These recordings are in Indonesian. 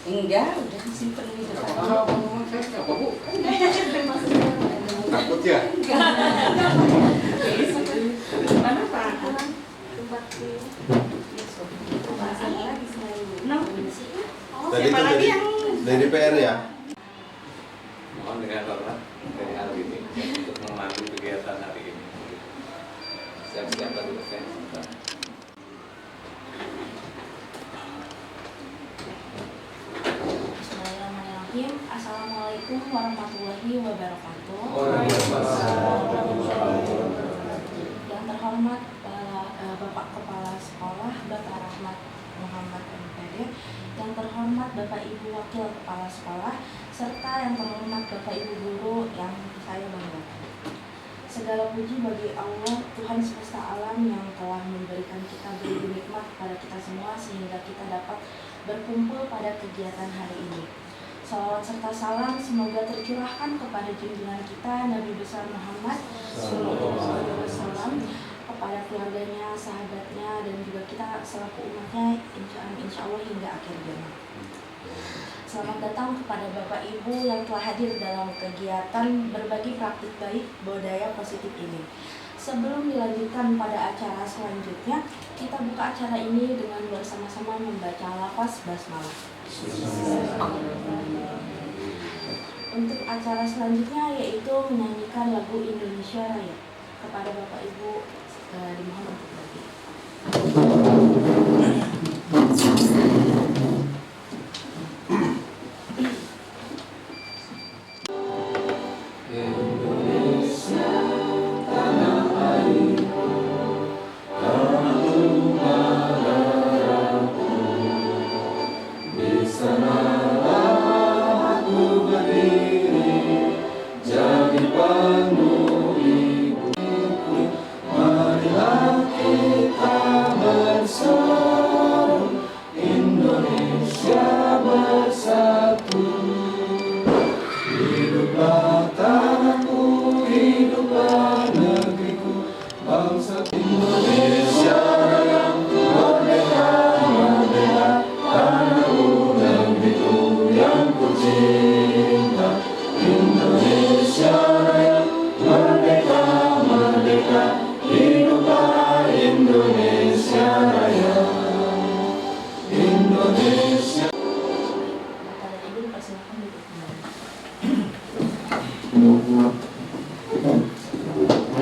Enggak, udah disimpan di depan. Apa Bu? Takut ya? Mana Pak? Siapa lagi yang dari PR ya? Mohon dengan hormat dari hal ini untuk memandu kegiatan hari ini. Siap-siap Pak Dosen. Bismillahirrahmanirrahim. Assalamualaikum warahmatullahi wabarakatuh. Yang terhormat Bapak Kepala Sekolah Bapak Rahmat Muhammad MPD, yang terhormat Bapak Ibu Wakil Kepala Sekolah, serta yang terhormat Bapak Ibu Guru yang saya banggakan. Segala puji bagi Allah, Tuhan semesta alam yang telah memberikan kita beri nikmat kepada kita semua sehingga kita dapat berkumpul pada kegiatan hari ini. Salawat serta salam semoga tercurahkan kepada junjungan kita Nabi besar Muhammad SAW, kepada keluarganya, sahabatnya, dan juga kita selaku umatnya, insya Allah hingga akhir zaman. Selamat datang kepada Bapak Ibu yang telah hadir dalam kegiatan berbagi praktik baik budaya positif ini. Sebelum dilanjutkan pada acara selanjutnya, kita buka acara ini dengan bersama-sama membaca lafaz basmalah. Untuk acara selanjutnya yaitu menyanyikan lagu Indonesia Raya. Kepada Bapak Ibu dimohon untuk berdiri.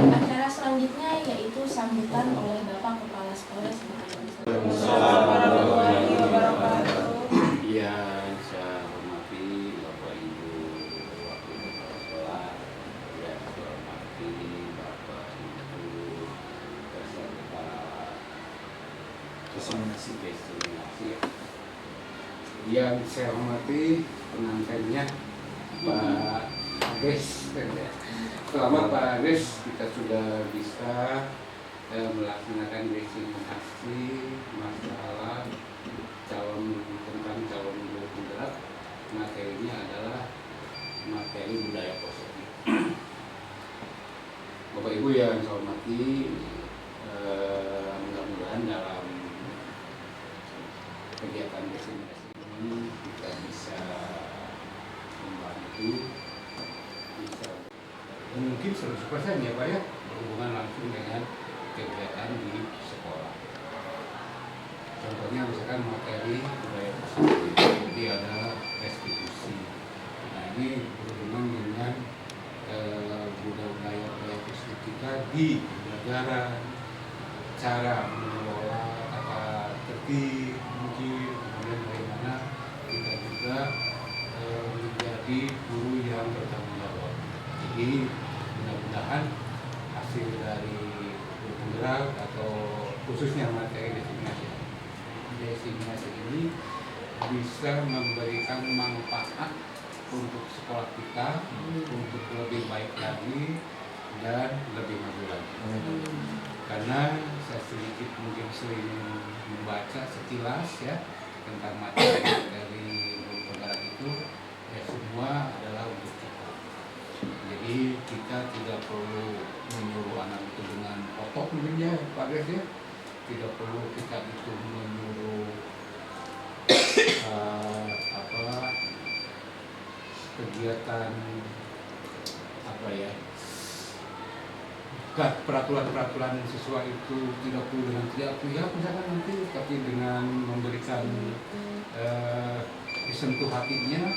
Acara selanjutnya yaitu sambutan oleh Bapak Kepala Sekolah. Yang saya hormati Bapak Ibu Wakil Kepala Sekolah, yang saya hormati Bapak Ibu peserta destinasi. Yang saya hormati pengantinnya Pak Ades. Selama Pak Ades kita sudah bisa melaksanakan destinasi masalah tentang calon guru penggerak. Materinya adalah materi budaya positif. Bapak Ibu yang saya hormati, mudah-mudahan dalam kegiatan destinasi ini kita bisa membantu, bisa mungkin 100% ya Pak ya, berhubungan langsung dengan kegiatan di sekolah. Contohnya misalkan materi budaya positif, jadi ada restitusi. Nah ini berhubungan dengan budaya positif kita di pembelajaran, cara mengelola kata tertib, mungkin kemudian bagaimana kita juga menjadi guru yang bertanggung jawab. Jadi mudah-mudahan hasil dari guru penggerak atau khususnya materi destinasi ini bisa memberikan manfaat untuk sekolah kita, untuk lebih baik lagi dan lebih maju lagi. Karena saya sedikit mungkin sering membaca sekilas ya tentang materi dari guru penggerak itu, ya semua adalah untuk kita. Jadi kita tidak perlu menyuruh anak itu dengan otot mungkin ya Pak Des ya, tidak perlu kita itu menyuruh kegiatan peraturan siswa itu tidak perlu dengan teriak-teriak misalkan nanti, tapi dengan memberikan disentuh hatinya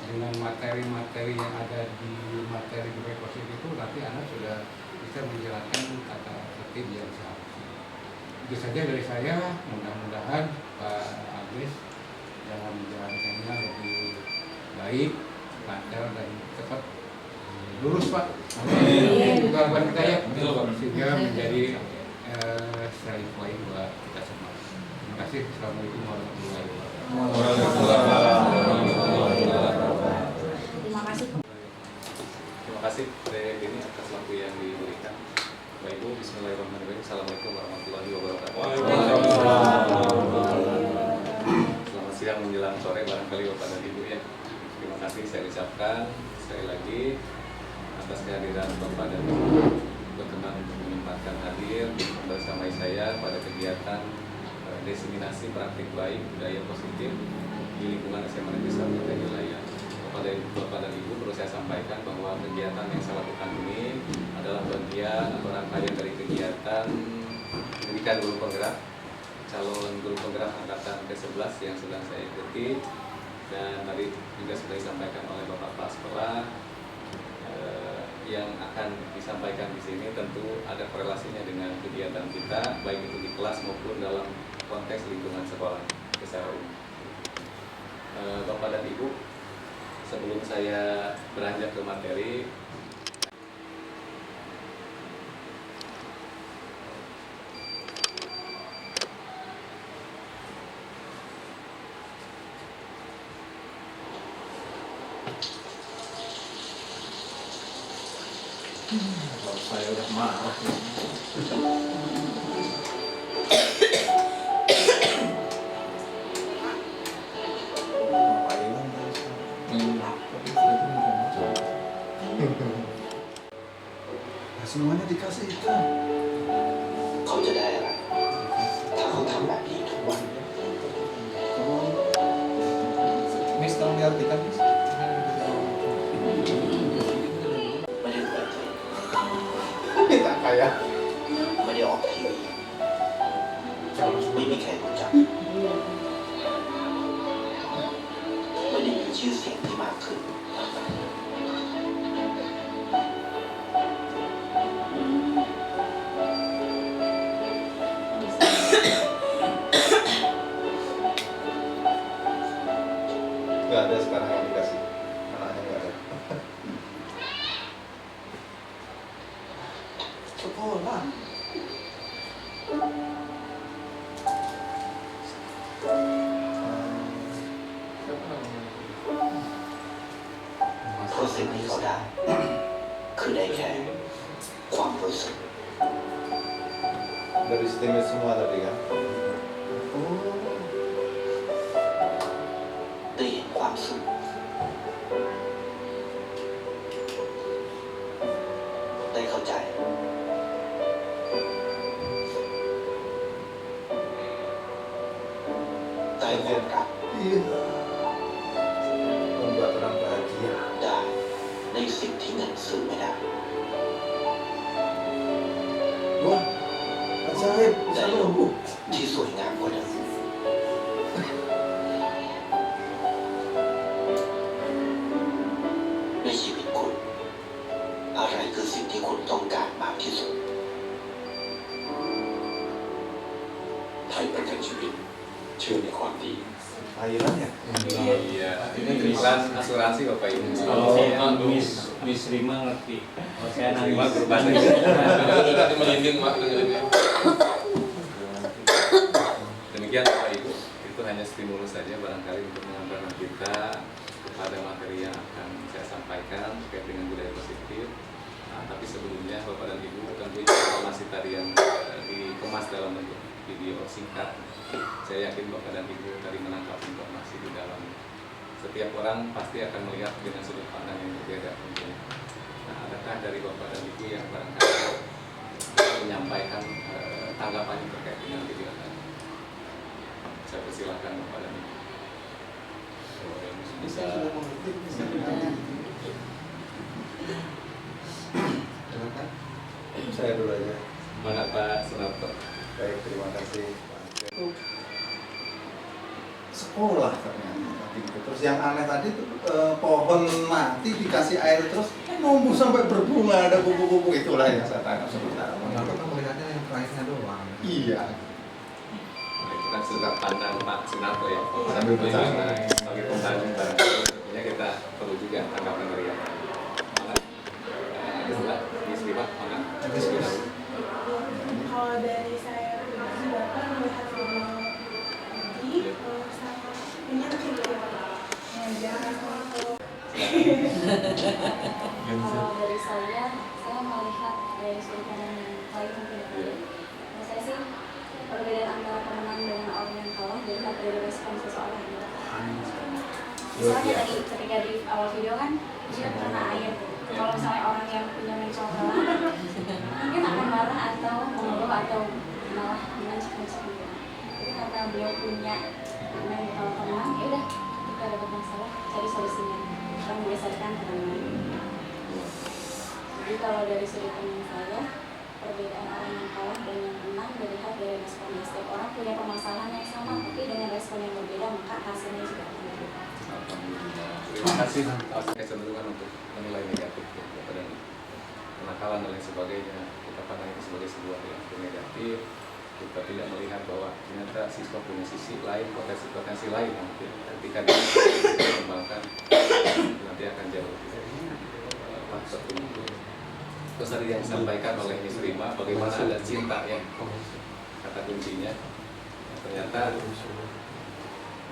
dengan materi-materi yang ada di materi di positif itu, nanti anak sudah bisa menjalankan kata tertib yang seharusnya. Itu saja dari saya, mudah-mudahan Pak Agus dalam menjalankannya lebih baik, lancar dan cepat, lurus Pak. Itu harapan kita ya, sehingga menjadi selling point buat kita semua. Terima kasih. Assalamualaikum warahmatullahi wabarakatuh. Terima kasih Dek ini atas waktu yang diberikan. Bapak Ibu, Bismillahirrahmanirrahim. Assalamualaikum warahmatullahi wabarakatuh. Selamat siang menjelang sore barangkali Bapak dan Ibu ya. Terima kasih saya ucapkan sekali lagi atas kehadiran Bapak dan Ibu, berkenan untuk menyempatkan hadir bersama saya pada kegiatan diseminasi praktik baik budaya positif di lingkungan SMA Negeri 1 Wilayah. Bapak dan Ibu, perlu saya sampaikan bahwa kegiatan yang saya lakukan ini adalah bagian atau rangkaian dari kegiatan pendidikan guru penggerak, calon guru penggerak angkatan ke-11 yang sedang saya ikuti, dan tadi juga sudah disampaikan oleh Bapak Kepala Sekolah. Yang akan disampaikan di sini tentu ada korelasinya dengan kegiatan kita, baik itu di kelas maupun dalam konteks lingkungan sekolah secara umum. Bapak dan Ibu, sebelum saya beranjak ke materi, saya udah marah. Semuanya dikasih itu. เขาจะได้อะไร ถ้าเขาทำแบบนี้ทุกวัน Miss, tolong diartikan, Miss. ไม่ได้เปิดเผย Tak kaya. ไม่ได้ออกทีวีไม่มีใครรู้จักไม่ได้มีชื่อเสียงที่มากขึ้น Nggak ada sekarang yang dikasih. Anaknya nggak ada. Sekolah.เพราะสิ่งที่เขาได้ คือได้แค่ความบริสุทธิ์ Dari istimewa semua tadi kan. ได้เห็นความสุขได้เข้าใจ ได้ความรัก Iya. Membuat orang bahagia. ได้ในสิ่งที่เงินซื้อไม่ได้ Wah, ajaib. Bisa nunggu. ที่สวยงามกว่าเดิมในชีวิตคุณ อะไรคือสิ่งที่คุณต้องการมากที่สุด ไทยประกันชีวิตเชื่อในความดี Thailand ya? iya, ini iklan asuransi Bapak Ibu. Miss Rima ngerti. Saya Terima nangis. guru bahasa Inggris. Tadi menyindir Mak dengerinnya. Demikian Bapak Ibu, itu hanya stimulus saja barangkali untuk mengantarkan kita kepada materi yang akan saya sampaikan terkait dengan budaya positif. Nah, tapi sebelumnya Bapak dan Ibu, tentu informasi tadi yang dikemas dalam bentuk video singkat, saya yakin Bapak dan Ibu tadi menangkap informasi di dalam. Setiap orang pasti akan melihat dengan sudut pandang yang berbeda tentunya. Nah, adakah dari Bapak dan Ibu yang barangkali menyampaikan tanggapan terkait dengan video tadi? Saya persilahkan Bapak dan Ibu. bisa. Saya dulu aja. Semangat Pak Sunarto. Baik, terima kasih. Sekolah ternyata gitu. Terus yang aneh tadi tuh pohon mati dikasih air terus numbuh sampai berbunga, ada kupu-kupu, itulah yang saya tangkap sementara. Kita melihatnya yang terakhirnya doang. Iya. Nah, itu kan sudut pandang Pak Sunarto ya. Sambil bercanda. Sebagai pembantu barangkali tentunya kita perlu juga tanggapan dari yang lain. Semangat. Ada Mbak Misri Pak, semangat. Kalau dari saya pribadi, Bapak melihat video ini sangat menyentuh ya. Jangan untuk Kalau dari saya melihat dari sudut pandang yang lain mungkin ya. Menurut saya sih perbedaan antara pemenang dengan orang yang kalah dilihat dari respon seseorang. Misalnya tadi ketika di awal video kan dia kena air. Kalau misalnya orang yang punya mental kalah mungkin akan marah atau mengeluh atau malah mencek-mencek gitu. Jadi karena beliau punya mental pemenang, ya udah kita dapat masalah cari solusinya. Kita menggeserkan teman-teman. Jadi kalau dari sudut pandang saya, perbedaan orang yang kalah dan yang menang dilihat dari responnya. Setiap orang punya permasalahan yang sama, tapi dengan respon yang berbeda, maka hasilnya juga akan berbeda. Terima kasih atas kecenderungan untuk menilai negatif ya, kepada kenakalan dan lain sebagainya. Kita pandang itu sebagai sebuah yang negatif. Kita tidak melihat bahwa ternyata siswa punya sisi lain, potensi lain yang mungkin ketika dikembangkan nanti akan jauh lebih tertumbuh. Terus tadi yang disampaikan oleh Miss Rima, bagaimana ada cinta ya, kata kuncinya. Ternyata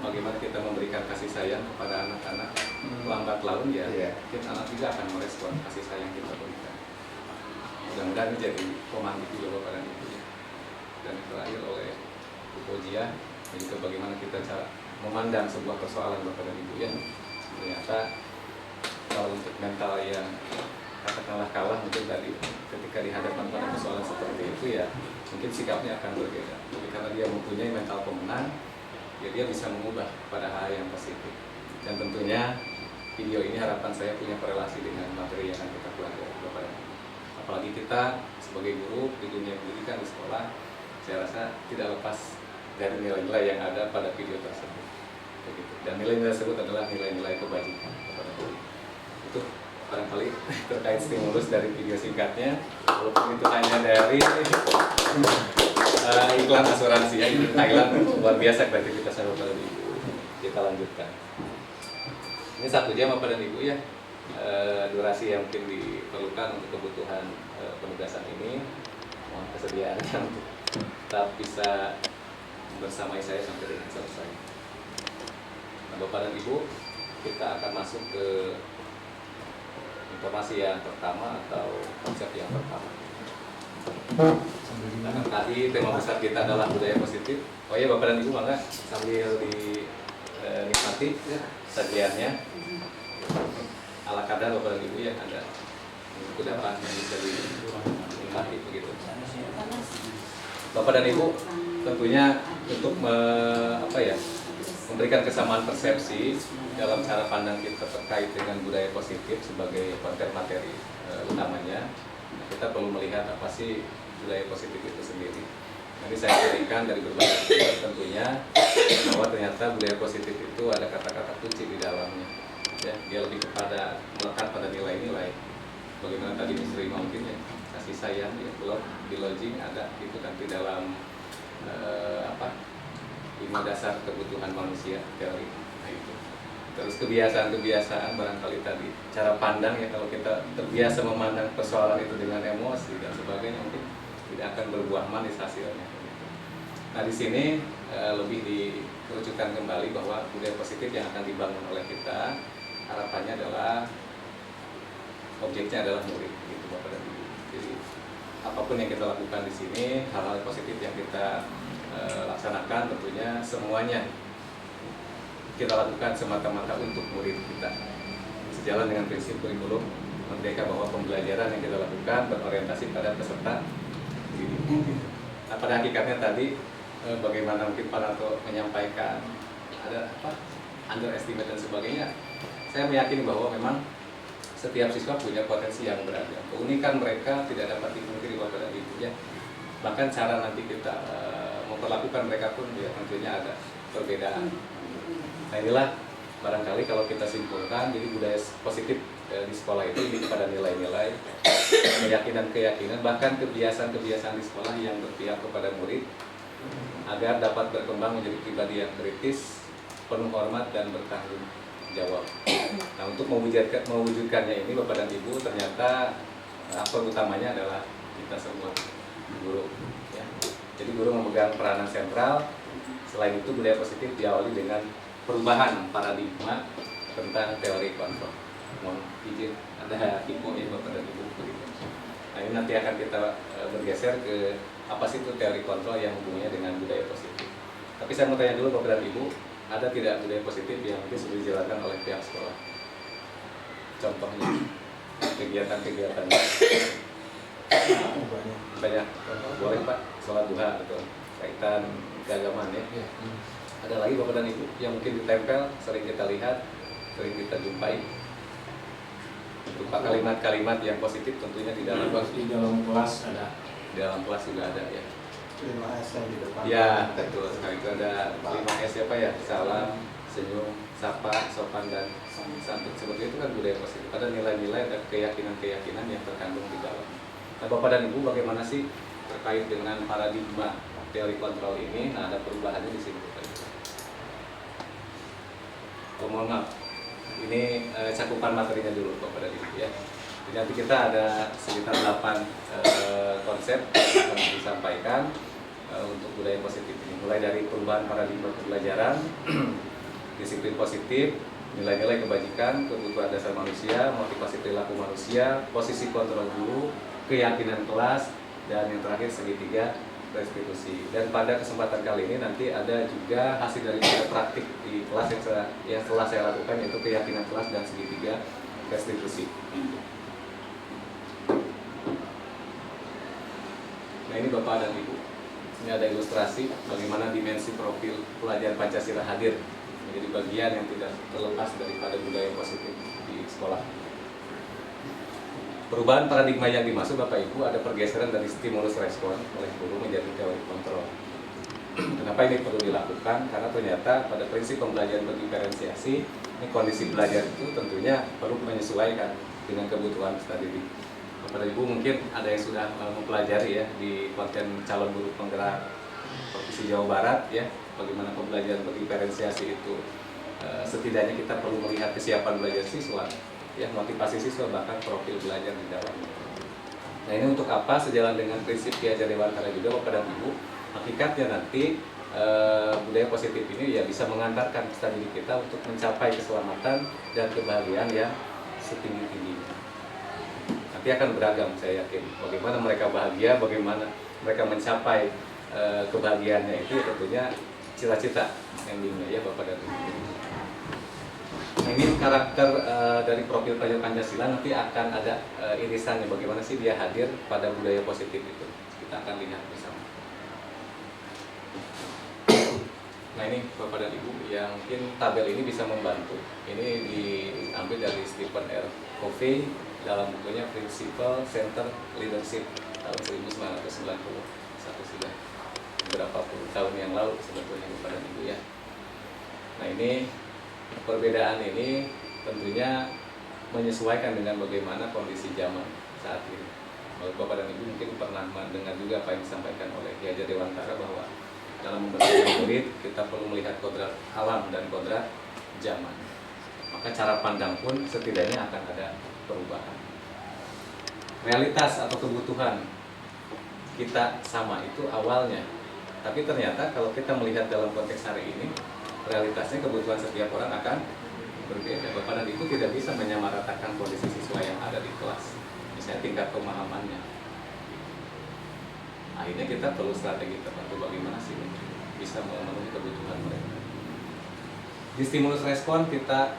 bagaimana kita memberikan kasih sayang kepada anak-anak, lambat laun ya, mungkin anak juga akan merespon kasih sayang kita berikan. Mudah-mudahan ini jadi pemantik juga Bapak dan Ibu ya. Dan yang terakhir oleh Bu Fojia, dan juga bagaimana kita cara memandang sebuah persoalan Bapak dan Ibu ya. Ternyata kalau untuk mental yang katakanlah kalah mungkin tadi ketika dihadapkan pada persoalan seperti itu ya mungkin sikapnya akan berbeda. Tapi karena dia mempunyai mental pemenang, ya dia bisa mengubah pada hal yang positif. Dan tentunya video ini harapan saya punya korelasi dengan materi yang akan kita pelajari Bapak dan Ibu. Apalagi kita sebagai guru di dunia pendidikan di sekolah, saya rasa tidak lepas dari nilai-nilai yang ada pada video tersebut. Begitu. Dan nilai-nilai tersebut adalah nilai-nilai kebajikan Bapak dan Ibu. Itu barangkali terkait stimulus dari video singkatnya, walaupun itu hanya dari iklan asuransi ya di Thailand, luar biasa kreativitasnya Bapak dan Ibu. Kita lanjutkan. Ini 1 jam Bapak dan Ibu ya, durasi yang mungkin diperlukan untuk kebutuhan penugasan ini. Mohon kesediaannya untuk tetap bisa bersamai saya sampai dengan selesai. Nah, Bapak dan Ibu, kita akan masuk ke informasi yang pertama atau konsep yang pertama. Karena tadi tema besar kita adalah budaya positif. Oh iya Bapak dan Ibu, mangga sambil dinikmati sajiannya ala kadar Bapak dan Ibu yang ada kudapan yang bisa dinikmati begitu. Bapak dan Ibu tentunya untuk memberikan kesamaan persepsi dalam cara pandang kita terkait dengan budaya positif sebagai konten materi utamanya, kita perlu melihat apa sih budaya positif itu sendiri. Nanti saya berikan dari berbagai sumber tentunya bahwa ternyata budaya positif itu ada kata-kata kunci di dalamnya. Ya, dia lebih kepada melekat pada nilai-nilai. Bagaimana tadi Miss Rima mungkin ya, kasih sayang ya, di lodging ada itu kan di dalam 5 dasar kebutuhan manusia teori. Nah, itu. Terus kebiasaan-kebiasaan barangkali tadi cara pandang ya, kalau kita terbiasa memandang persoalan itu dengan emosi dan sebagainya mungkin tidak akan berbuah manis hasilnya. Nah di sini lebih dikerucutkan kembali bahwa budaya positif yang akan dibangun oleh kita harapannya adalah objeknya adalah murid, gitu Bapak dan Ibu. Jadi apapun yang kita lakukan di sini, hal-hal positif yang kita laksanakan tentunya semuanya kita lakukan semata-mata untuk murid kita, sejalan dengan prinsip kurikulum Merdeka bahwa pembelajaran yang kita lakukan berorientasi pada peserta didik. Nah pada hakikatnya tadi bagaimana mungkin Pak Narto menyampaikan ada underestimate dan sebagainya. Saya meyakini bahwa memang setiap siswa punya potensi yang beragam. Keunikan mereka tidak dapat dipungkiri Bapak dan Ibu ya. Bahkan cara nanti kita memperlakukan mereka pun ya tentunya ada perbedaan. Nah inilah barangkali kalau kita simpulkan, jadi budaya positif di sekolah itu lebih kepada nilai-nilai, keyakinan-keyakinan, bahkan kebiasaan-kebiasaan di sekolah yang berpihak kepada murid agar dapat berkembang menjadi pribadi yang kritis, penuh hormat dan bertanggung jawab. Nah untuk mewujudkannya ini Bapak dan Ibu ternyata aktor utamanya adalah kita semua guru. Ya. Jadi guru memegang peranan sentral. Selain itu budaya positif diawali dengan perubahan paradigma tentang teori kontrol. Mohon izin ada infonya Bapak dan Ibu. Nah ini nanti akan kita bergeser ke apa sih itu teori kontrol yang hubungannya dengan budaya positif. Tapi saya mau tanya dulu Bapak dan Ibu, ada tidak budaya positif yang mungkin sudah dijalankan oleh pihak sekolah? Contohnya kegiatan-kegiatan banyak. Boleh Pak, sholat duha atau kaitan keagamaan ya. Ada lagi Bapak dan Ibu yang mungkin ditempel, sering kita lihat, sering kita jumpai berupa kalimat-kalimat yang positif tentunya di dalam kelas ada. Di dalam kelas juga ada ya. 5S yang di depan. Ya, betul sekali. Itu ada 5S ya Pak ya, salam, senyum, sapa, sopan dan santun. Seperti itu kan budaya positif. Ada nilai-nilai dan keyakinan-keyakinan yang terkandung di dalam. Nah Bapak dan Ibu bagaimana sih terkait dengan paradigma teori kontrol ini? Nah ada perubahannya di sini Bapak Ibu. Oh, mohon maaf, ini cakupan materinya dulu Bapak dan Ibu ya. Jadi nanti kita ada sekitar 8 konsep yang akan disampaikan untuk budaya positif ini. Mulai dari perubahan paradigma pembelajaran, disiplin positif, nilai-nilai kebajikan, kebutuhan dasar manusia, motivasi perilaku manusia, posisi kontrol guru, keyakinan kelas, dan yang terakhir segitiga restitusi. Dan pada kesempatan kali ini nanti ada juga hasil dari praktik di kelas yang telah saya lakukan, yaitu keyakinan kelas dan segitiga restitusi. Nah ini Bapak dan Ibu, ini ada ilustrasi bagaimana dimensi profil pelajar Pancasila hadir menjadi bagian yang tidak terlepas daripada budaya positif di sekolah. Perubahan paradigma yang dimaksud Bapak Ibu ada pergeseran dari stimulus respon oleh guru menjadi teori kontrol. Kenapa ini perlu dilakukan? Karena ternyata pada prinsip pembelajaran berdiferensiasi, ini kondisi belajar itu tentunya perlu menyesuaikan dengan kebutuhan peserta didik. Bapak dan Ibu mungkin ada yang sudah mempelajari ya di konten calon guru penggerak Provinsi Jawa Barat ya, bagaimana pembelajaran berdiferensiasi itu setidaknya kita perlu melihat kesiapan belajar siswa, ya motivasi siswa bahkan profil belajar di dalamnya. Nah ini untuk apa? Sejalan dengan prinsip Ki Hajar Dewantara juga Bapak dan Ibu, hakikatnya nanti budaya positif ini ya bisa mengantarkan peserta didik kita untuk mencapai keselamatan dan kebahagiaan yang setinggi-tingginya. Nanti akan beragam saya yakin, bagaimana mereka bahagia, bagaimana mereka mencapai kebahagiaannya itu tentunya cita-cita endingnya ya Bapak dan Ibu. Ini karakter dari profil pelajar Pancasila nanti akan ada irisannya bagaimana sih dia hadir pada budaya positif itu. Kita akan lihat bersama. Nah ini Bapak dan Ibu yang mungkin tabel ini bisa membantu. Ini diambil dari Stephen R. Covey dalam bukunya Principle Center Leadership tahun 1991, sudah beberapa puluh tahun yang lalu sebetulnya Bapak dan Ibu ya. Nah ini perbedaan ini tentunya menyesuaikan dengan bagaimana kondisi zaman saat ini. Bapak dan Ibu mungkin pernah mendengar juga apa yang disampaikan oleh Ki Hajar Dewantara bahwa dalam membentuk murid kita perlu melihat kodrat alam dan kodrat zaman. Maka cara pandang pun setidaknya akan ada perubahan. Realitas atau kebutuhan kita sama itu awalnya, tapi ternyata kalau kita melihat dalam konteks hari ini, realitasnya kebutuhan setiap orang akan berbeda. Bapak dan Ibu tidak bisa menyamaratakan kondisi siswa yang ada di kelas, misalnya tingkat pemahamannya. Akhirnya kita perlu strategi tertentu bagaimana sih bisa memenuhi kebutuhan mereka. Di stimulus respon kita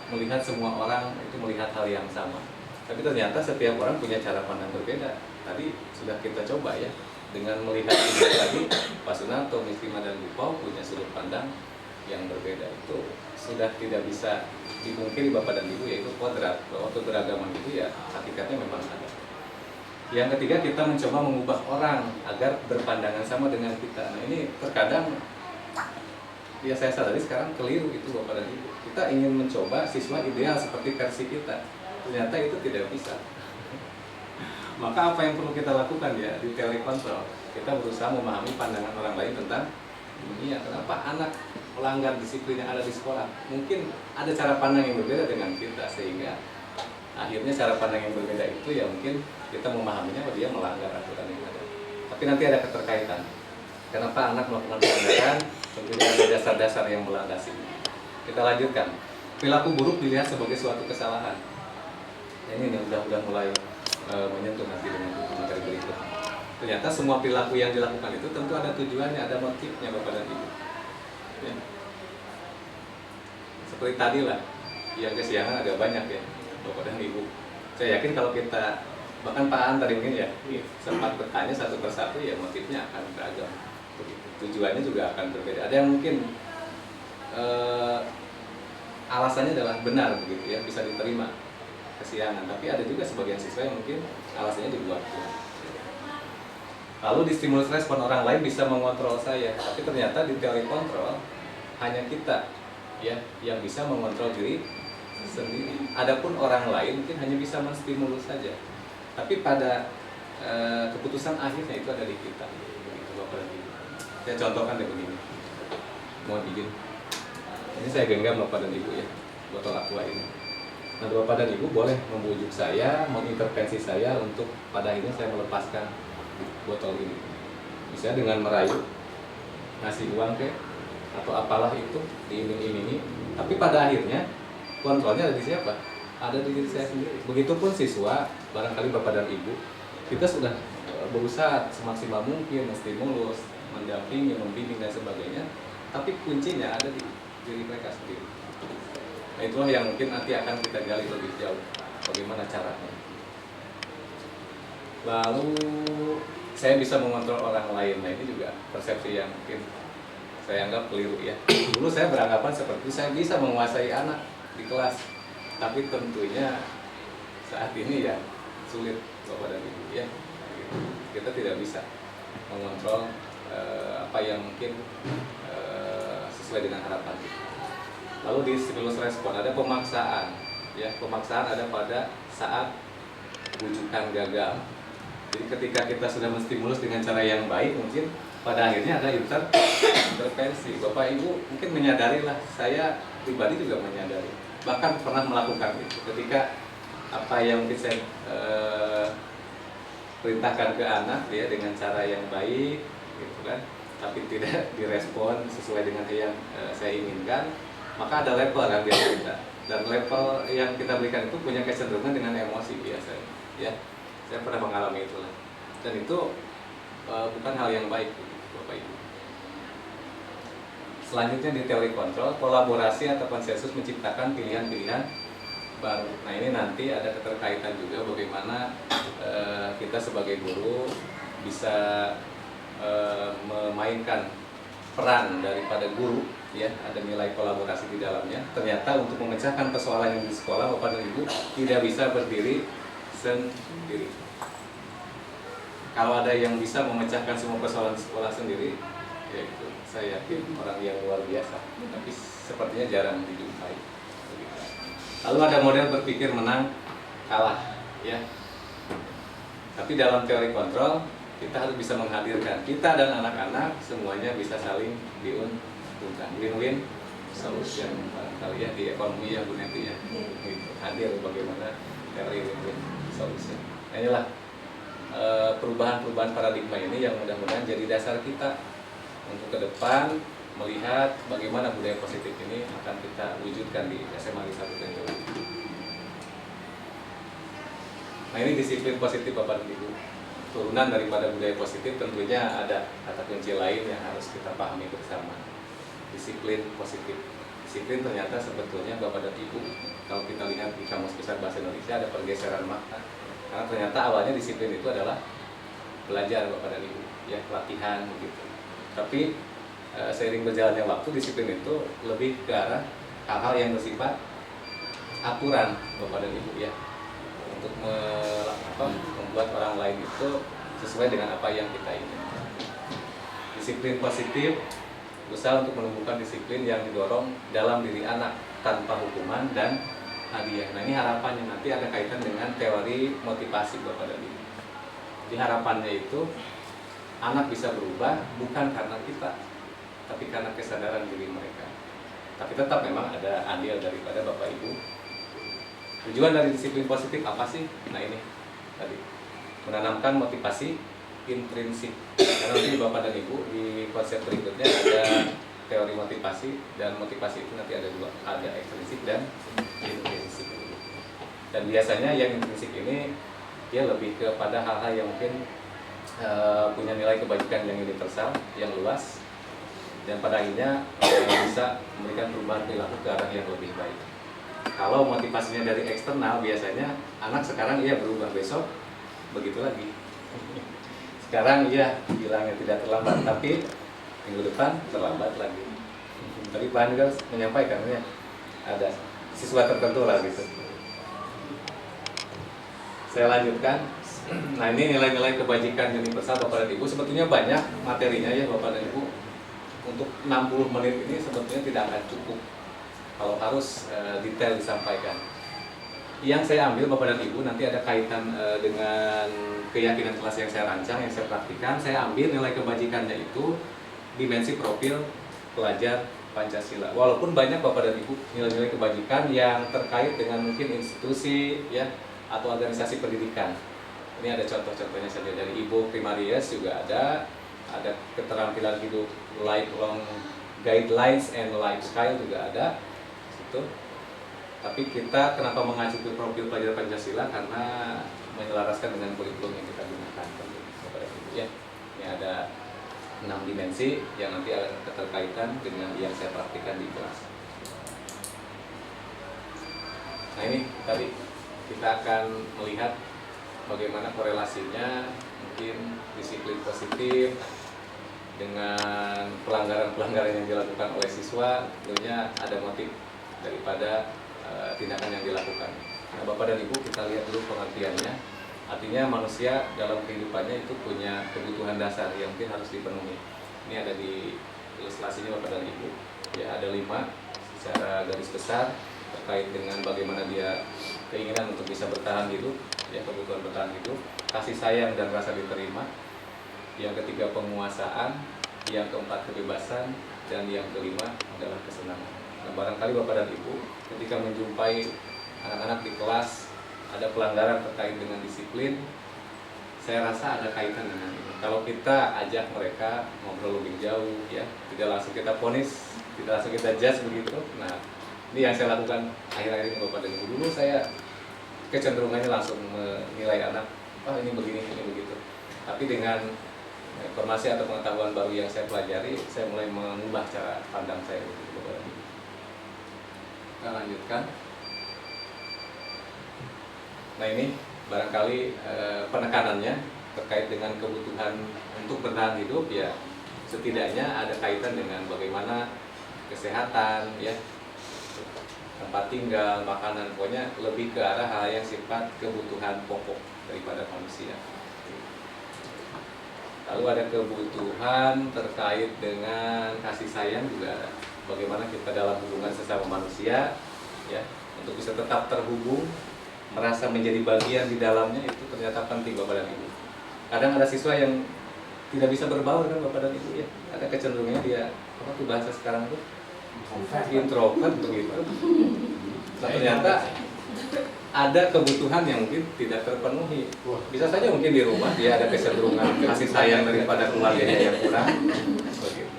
melihat semua orang itu melihat hal yang sama, tapi ternyata setiap orang punya cara pandang berbeda. Tadi sudah kita coba ya dengan melihat ini tadi Pak Sunarto, Miss Prima dan Bu Pau punya sudut pandang yang berbeda. Itu sudah tidak bisa dipungkiri Bapak dan Ibu, yaitu kodrat bahwa keberagaman itu ya hakikatnya memang ada. Yang ketiga, kita mencoba mengubah orang agar berpandangan sama dengan kita. Nah ini terkadang ya saya sadari sekarang keliru itu Bapak dan Ibu. Kita ingin mencoba siswa ideal seperti versi kita, ternyata itu tidak bisa. Maka apa yang perlu kita lakukan ya di telekontrol, kita berusaha memahami pandangan orang lain tentang dunia. Kenapa anak melanggar disiplin yang ada di sekolah? Mungkin ada cara pandang yang berbeda dengan kita, sehingga akhirnya cara pandang yang berbeda itu ya mungkin kita memahaminya bahwa dia melanggar aturan yang ada. Tapi nanti ada keterkaitan. Kenapa anak melakukan pelanggaran? Tentunya ada dasar-dasar yang melandasi. Kita lanjutkan. Perilaku buruk dilihat sebagai suatu kesalahan. Ini udah mulai menyentuh nanti dengan materi berikut. Ternyata semua perilaku yang dilakukan itu tentu ada tujuannya, ada motifnya Bapak dan Ibu. Ya. Seperti tadi lah, yang kesiangan agak banyak ya Bapak dan Ibu. Saya yakin kalau kita, bahkan Pak An tadi mungkin ya sempat bertanya satu persatu, ya motifnya akan beragam. Tujuannya juga akan berbeda. Ada yang mungkin alasannya adalah benar begitu ya, bisa diterima kesiangan, tapi ada juga sebagian siswa yang mungkin alasannya dibuat. Lalu di stimulus respon orang lain bisa mengontrol saya, tapi ternyata di telekontrol hanya kita ya yang bisa mengontrol diri sendiri. Adapun orang lain mungkin hanya bisa menstimulus saja, tapi pada keputusan akhirnya itu ada di kita. Begitu Bapak dan Ibu. Saya contohkan dengan begini. Mohon izin. Ini saya genggam Bapak dan Ibu ya, botol aqua ini. Nah, Bapak dan Ibu boleh membujuk saya, mengintervensi saya untuk pada akhirnya saya melepaskan botol ini. Bisa dengan merayu, ngasih uang atau apalah itu, diiming-imingi. Tapi pada akhirnya kontrolnya ada di siapa? Ada di diri saya sendiri. Begitupun siswa, barangkali Bapak dan Ibu, kita sudah berusaha semaksimal mungkin menstimulus, mendampingi, membimbing dan sebagainya. Tapi kuncinya ada di diri mereka sendiri. Nah, itulah yang mungkin nanti akan kita gali lebih jauh, bagaimana caranya. Lalu saya bisa mengontrol orang lain. Nah ini juga persepsi yang mungkin saya anggap keliru ya. Dulu saya beranggapan seperti saya bisa menguasai anak di kelas, tapi tentunya saat ini ya sulit Bapak dan Ibu ya. Kita tidak bisa mengontrol apa yang mungkin sesuai dengan harapan kita. Lalu di stimulus respon ada pemaksaan, ya pemaksaan ada pada saat rujukan gagal. Jadi ketika kita sudah menstimulus dengan cara yang baik, mungkin pada akhirnya ada intervensi. Bapak Ibu mungkin menyadari lah, saya pribadi juga menyadari, bahkan pernah melakukan itu. Ketika apa yang mungkin saya perintahkan ke anak dia dengan cara yang baik, gitu kan, tapi tidak direspon sesuai dengan yang saya inginkan. Maka ada level yang dia kita, dan level yang kita berikan itu punya kecenderungan dengan emosi biasanya. Ya, saya pernah mengalami itulah, dan itu bukan hal yang baik, Bapak Ibu. Selanjutnya di teori kontrol, kolaborasi atau konsensus menciptakan pilihan-pilihan baru. Nah ini nanti ada keterkaitan juga bagaimana kita sebagai guru bisa memainkan peran daripada guru. Ya, ada nilai kolaborasi di dalamnya. Ternyata untuk memecahkan persoalan yang di sekolah, Bapak dan Ibu tidak bisa berdiri sendiri. Kalau ada yang bisa memecahkan semua persoalan di sekolah sendiri, yaitu saya yakin orang yang luar biasa. Tapi sepertinya jarang dijumpai. Lalu ada model berpikir menang kalah, ya. Tapi dalam teori kontrol kita harus bisa menghadirkan kita dan anak-anak semuanya bisa saling diuntungkan. Win-win solution kali ya di ekonomi ya Bu Neti ya, gitu. Hadir bagaimana teori win-win solution. Nah, inilah perubahan-perubahan paradigma ini yang mudah-mudahan jadi dasar kita untuk ke depan melihat bagaimana budaya positif ini akan kita wujudkan di SMA Negeri 1 Tenjo. Nah ini disiplin positif Bapak dan Ibu. Turunan daripada budaya positif tentunya ada kata kunci lain yang harus kita pahami bersama. Disiplin positif. Disiplin ternyata sebetulnya Bapak dan Ibu, kalau kita lihat di Kamus Besar Bahasa Indonesia ada pergeseran makna. Karena ternyata awalnya disiplin itu adalah belajar Bapak dan Ibu, ya pelatihan begitu. Tapi seiring berjalannya waktu disiplin itu lebih ke arah hal-hal yang bersifat aturan Bapak dan Ibu ya, untuk membuat orang lain itu sesuai dengan apa yang kita inginkan. Disiplin positif berusaha untuk menumbuhkan disiplin yang didorong dalam diri anak tanpa hukuman dan hadiah. Nah, ini harapannya nanti ada kaitan dengan teori motivasi Bapak dan Ibu. Jadi harapannya itu anak bisa berubah bukan karena kita, tapi karena kesadaran diri mereka. Tapi tetap memang ada andil daripada Bapak Ibu. Tujuan dari disiplin positif apa sih? Nah ini tadi, menanamkan motivasi intrinsik. Karena nanti Bapak dan Ibu di konsep berikutnya ada teori motivasi, dan motivasi itu nanti ada dua, ada ekstrinsik dan intrinsik. Dan biasanya yang intrinsik ini dia lebih kepada hal-hal yang mungkin punya nilai kebajikan yang universal, yang luas, dan pada akhirnya bisa memberikan perubahan perilaku ke arah yang lebih baik. Kalau motivasinya dari eksternal, biasanya anak sekarang ia berubah, besok begitu lagi. Sekarang ia bilangnya tidak terlambat, tapi minggu depan terlambat lagi. Tapi Pak juga menyampaikan ya, ada siswa tertentu lah gitu. Saya lanjutkan. Nah, ini nilai-nilai kebajikan universal Bapak dan Ibu. Sebetulnya banyak materinya ya Bapak dan Ibu. Untuk 60 menit ini sebetulnya tidak akan cukup kalau harus detail disampaikan. Yang saya ambil Bapak dan Ibu nanti ada kaitan dengan keyakinan kelas yang saya rancang, yang saya praktikan. Saya ambil nilai kebajikannya itu dimensi profil pelajar Pancasila. Walaupun banyak Bapak dan Ibu nilai-nilai kebajikan yang terkait dengan mungkin institusi ya atau organisasi pendidikan. Ini ada contoh-contohnya saja dari Ibu Primarius juga ada keterampilan hidup, lifelong guidelines and lifestyle juga ada situ. Tapi kita kenapa mengacu ke profil pelajar Pancasila, karena menyelaraskan dengan kurikulum yang kita gunakan kepada Ibu ya. Ini ada 6 dimensi yang nanti akan keterkaitan dengan yang saya praktikkan di kelas. Nah, ini tadi kita akan melihat bagaimana korelasinya mungkin disiplin positif dengan pelanggaran-pelanggaran yang dilakukan oleh siswa. Tentunya ada motif daripada tindakan yang dilakukan. Nah, Bapak dan Ibu, kita lihat dulu pengertiannya. Artinya manusia dalam kehidupannya itu punya kebutuhan dasar yang mungkin harus dipenuhi. Ini ada di ilustrasinya Bapak dan Ibu. Ya, ada 5 secara garis besar terkait dengan bagaimana dia keinginan untuk bisa bertahan hidup, ya, kebutuhan bertahan hidup, kasih sayang dan rasa diterima. Yang ketiga penguasaan, yang keempat kebebasan, dan yang kelima adalah kesenangan. Nah, barangkali Bapak dan Ibu ketika menjumpai anak-anak di kelas ada pelanggaran terkait dengan disiplin, saya rasa ada kaitan dengan ini. Kalau kita ajak mereka ngobrol lebih jauh, ya, tidak langsung kita vonis, tidak langsung kita judge begitu. Nah, ini yang saya lakukan akhir-akhir ini Bapak dan Ibu. Dulu saya kecenderungannya langsung menilai anak, oh ini begini, ini begitu. Tapi dengan informasi atau pengetahuan baru yang saya pelajari, saya mulai mengubah cara pandang saya begitu Bapak dan Ibu. Kita lanjutkan. Nah, ini barangkali penekanannya terkait dengan kebutuhan untuk bertahan hidup, ya setidaknya ada kaitan dengan bagaimana kesehatan, ya, tempat tinggal, makanan, pokoknya lebih ke arah hal yang sifat kebutuhan pokok daripada manusia. Lalu ada kebutuhan terkait dengan kasih sayang juga ada. Bagaimana kita dalam hubungan sesama manusia, ya, untuk bisa tetap terhubung, merasa menjadi bagian di dalamnya, itu ternyata penting Bapak dan Ibu. Kadang ada siswa yang tidak bisa berbaur kan Bapak dan Ibu, ya. Ada kecenderungannya dia, apa tuh bahasa sekarang tuh? Introvert begitu. Nah, ternyata ada kebutuhan yang mungkin tidak terpenuhi. Bisa saja mungkin di rumah dia ada kecenderungan kasih sayang daripada keluarganya yang kurang. Begitu.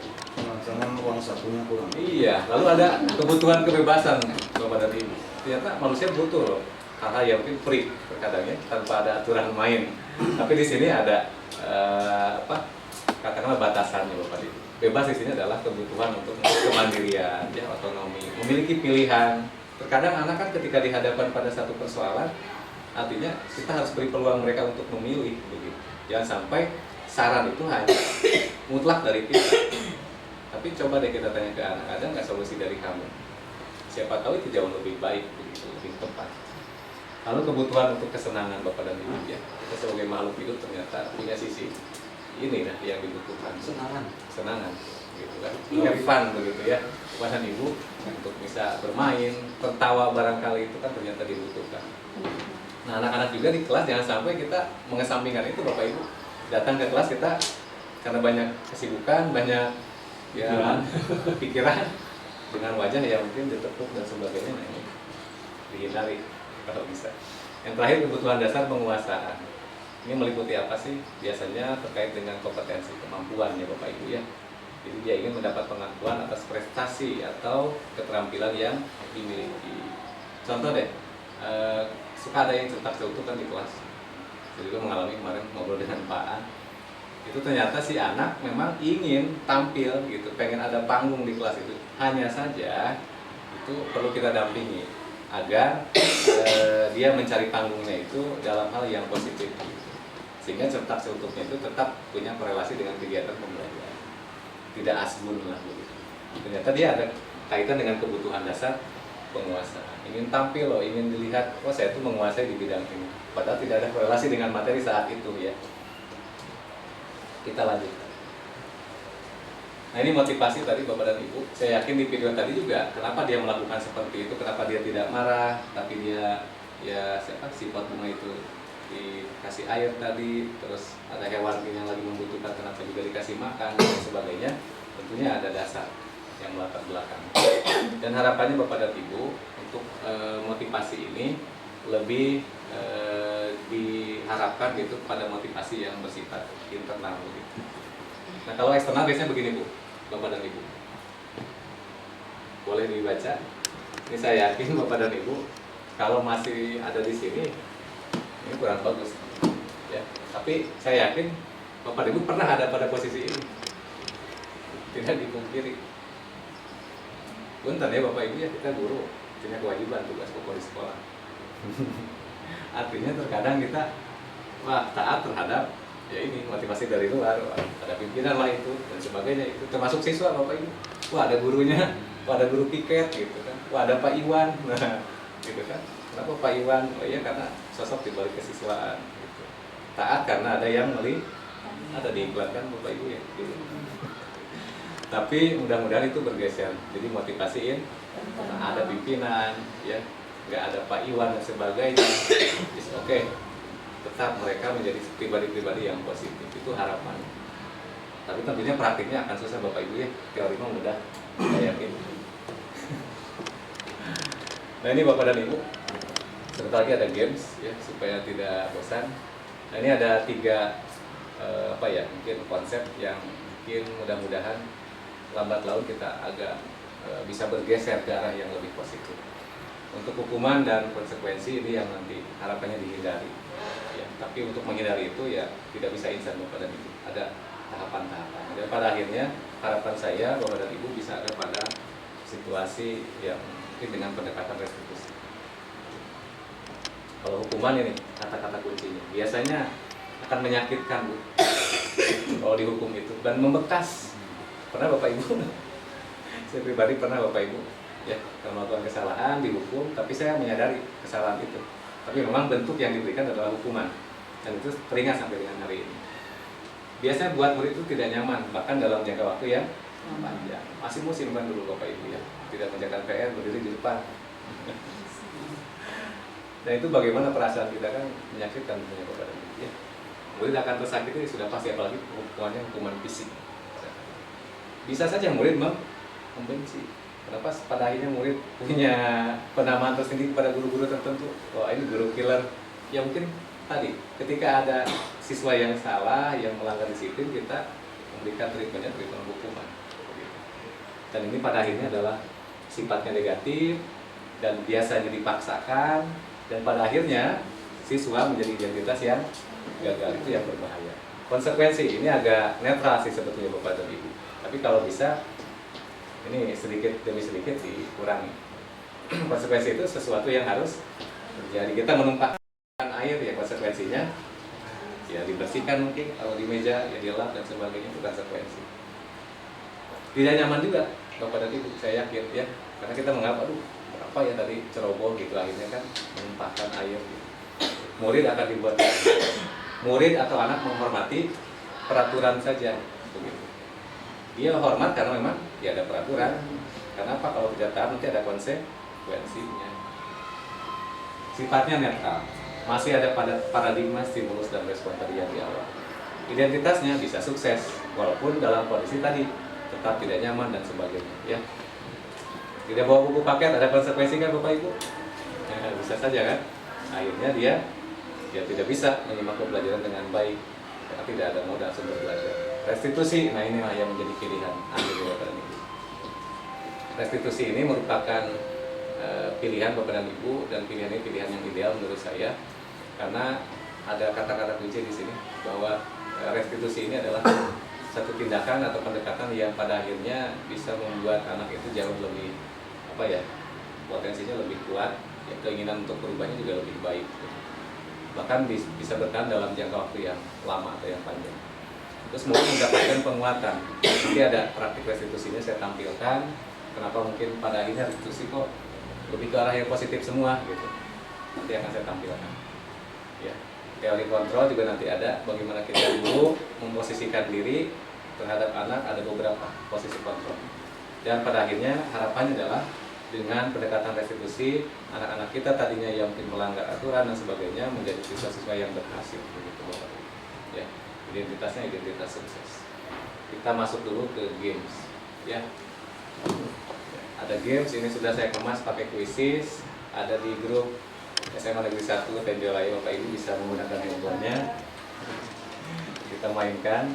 Jangan uang sakunya kurang. Iya, lalu ada kebutuhan kebebasan Bapak dan Ibu. Ternyata manusia butuh loh hal-hal yang mungkin free terkadang ya, tanpa ada aturan main. Tapi di sini ada katakanlah batasannya Bapak Ibu. Bebas di sini adalah kebutuhan untuk kemandirian, ya, otonomi, memiliki pilihan. Terkadang anak kan ketika dihadapkan pada satu persoalan, artinya kita harus beri peluang mereka untuk memilih begitu. Jangan sampai saran itu hanya mutlak dari kita. Tapi coba deh kita tanya ke anak, ada nggak solusi dari kamu? siapa tahu itu jauh lebih baik, begitu, lebih tepat. Lalu kebutuhan untuk kesenangan Bapak dan Ibu ya, kita sebagai makhluk hidup ternyata punya sisi ini nah yang dibutuhkan, kesenangan gitu kan, have fun begitu ya, Bapak dan Ibu untuk bisa bermain, tertawa barangkali itu kan ternyata dibutuhkan. Nah anak-anak juga di kelas jangan sampai kita mengesampingkan itu Bapak Ibu, datang ke kelas kita karena banyak kesibukan, banyak ya pikiran dengan wajah yang mungkin ditekuk dan sebagainya, nah ini dihindari kalau bisa. Yang terakhir kebutuhan dasar penguasaan. Ini meliputi apa sih? Biasanya terkait dengan kompetensi, kemampuan ya Bapak Ibu ya. Jadi dia ingin mendapat pengakuan atas prestasi atau keterampilan yang dimiliki. Contoh deh, suka ada yang cetak seutuh kan di kelas. Jadi gue mengalami kemarin ngobrol dengan Pak An. Itu ternyata si anak memang ingin tampil gitu, pengen ada panggung di kelas itu. Hanya saja itu perlu kita dampingi agar dia mencari panggungnya itu dalam hal yang positif gitu. Sehingga cetak seutuhnya itu tetap punya korelasi dengan kegiatan pembelajaran, tidak asbun lah begitu. Ternyata dia ada kaitan dengan kebutuhan dasar penguasaan, ingin tampil loh, ingin dilihat, oh saya itu menguasai di bidang ini, padahal tidak ada korelasi dengan materi saat itu ya. Kita lanjutkan. Nah ini motivasi tadi Bapak dan Ibu. Saya yakin di video tadi juga kenapa dia melakukan seperti itu, kenapa dia tidak marah, tapi dia ya sifat bunga itu dikasih air tadi, terus ada hewan yang lagi membutuhkan kenapa juga dikasih makan dan sebagainya. Tentunya ada dasar yang melatar belakang. Dan harapannya Bapak dan Ibu untuk motivasi ini lebih diharapkan gitu pada motivasi yang bersifat internal gitu. Nah kalau eksternal biasanya begini Bu, Bapak dan Ibu, boleh dibaca. Ini saya yakin Bapak dan Ibu kalau masih ada di sini ini kurang bagus ya. Tapi saya yakin Bapak dan Ibu pernah ada pada posisi ini, tidak dipungkiri. Punten ya Bapak Ibu ya, kita guru punya kewajiban tugas pokok di sekolah. Artinya terkadang kita taat terhadap ya ini motivasi dari luar, ada pimpinan lah itu dan sebagainya, itu termasuk siswa Bapak Ibu. Wah ada gurunya, wah ada guru piket gitu kan, wah ada Pak Iwan, nah gitu kan. Kenapa Pak Iwan? Oh iya karena sosok di balik kesiswaan. Gitu. Taat karena ada yang ada diiklankan Bapak Ibu ya. Gitu. Tapi mudah-mudahan itu bergeser, jadi motivasiin, nah, ada pimpinan ya. Nggak ada Pak Iwan dan sebagainya, oke, tetap mereka menjadi pribadi-pribadi yang positif, itu harapan. Tapi tentunya praktiknya akan susah Bapak Ibu ya, teori mah mudah, saya yakin. Nah ini Bapak dan Ibu, sebentar lagi ada games ya, supaya tidak bosan. Nah ini ada 3 mungkin konsep yang mungkin mudah-mudahan lambat laun kita agak bisa bergeser ke arah yang lebih positif. Untuk hukuman dan konsekuensi ini yang nanti harapannya dihindari ya, tapi untuk menghindari itu ya tidak bisa instan Bapak dan Ibu, ada tahapan-tahapan dan pada akhirnya harapan saya Bapak dan Ibu bisa ada pada situasi yang mungkin dengan pendekatan restitusi. Kalau hukuman ini kata-kata kuncinya biasanya akan menyakitkan Bu kalau dihukum itu dan membekas. Pernah Bapak Ibu? Saya pribadi pernah Bapak Ibu ya, kalau melakukan kesalahan dihukum, tapi saya menyadari kesalahan itu. Tapi memang bentuk yang diberikan adalah hukuman, dan itu teringat sampai dengan hari ini. Biasanya buat murid itu tidak nyaman, bahkan dalam jangka waktu yang panjang. Masih mau simpan dulu Bapak Ibu ya, tidak mengerjakan PR berdiri di depan. Dan itu bagaimana perasaan kita kan menyakitkan punya Bapak dan Ibu ya. Murid akan tersakiti sudah pasti, apalagi hukumannya hukuman fisik. Bisa saja murid membenci. Kenapa pada akhirnya murid punya penamaan tersendiri pada guru-guru tertentu? Wah ini guru killer. Ya mungkin tadi ketika ada siswa yang salah, yang melanggar disiplin, kita memberikan treatment hukuman. Dan ini pada akhirnya adalah sifatnya negatif dan biasanya dipaksakan, dan pada akhirnya siswa menjadi identitas yang gagal, itu yang berbahaya. Konsekuensi ini agak netral sih sebetulnya Bapak dan Ibu. Tapi kalau bisa ini sedikit demi sedikit dikurangi. Konsekuensi itu sesuatu yang harus terjadi. Kita menumpahkan air ya, konsekuensinya ya dibersihkan mungkin, kalau di meja ya dilap dan sebagainya, itu konsekuensi. Tidak nyaman juga Bapak dan Ibu, saya yakin ya, karena kita menganggap aduh apa ya tadi ceroboh gitu, akhirnya kan menumpahkan air gitu. Murid akan dibuat murid atau anak menghormati peraturan saja begitu. Dia hormat karena memang ya ada peraturan. Kenapa kalau tidak taat nanti ada konsekuensinya. Sifatnya netral, masih ada pada paradigma stimulus dan respon tadi yang di awal. Identitasnya bisa sukses walaupun dalam kondisi tadi tetap tidak nyaman dan sebagainya ya. Tidak bawa buku paket ada konsekuensi kan Bapak Ibu? Ya, bisa saja kan? Akhirnya dia tidak bisa menyimak pembelajaran dengan baik karena tidak ada modal sumber belajar. Restitusi, nah inilah yang menjadi pilihan akhir Bapak dan Ibu. Restitusi ini merupakan pilihan Bapak dan Ibu, dan pilihan ini pilihan yang ideal menurut saya karena ada kata-kata kunci di sini bahwa restitusi ini adalah satu tindakan atau pendekatan yang pada akhirnya bisa membuat anak itu jauh lebih potensinya lebih kuat, ya, keinginan untuk berubahnya juga lebih baik, bahkan bisa bertahan dalam jangka waktu yang lama atau yang panjang. Terus mungkin mendapatkan penguatan. Nanti ada praktik restitusinya saya tampilkan. Kenapa mungkin pada akhirnya restitusi kok lebih ke arah yang positif semua gitu. Nanti akan saya tampilkan. Ya, teori kontrol juga nanti ada. Bagaimana kita dulu memposisikan diri terhadap anak, ada beberapa posisi kontrol. Dan pada akhirnya harapannya adalah dengan pendekatan restitusi, anak-anak kita tadinya yang mungkin melanggar aturan dan sebagainya menjadi siswa-siswa yang berhasil begitu Bapak. Ya, identitasnya identitas sukses. Kita masuk dulu ke games ya. Ada games, ini sudah saya kemas pakai kuisis, ada di grup SMA Negeri 1 Tenjolaya, Bapak Ibu bisa menggunakan handphonenya. Kita mainkan.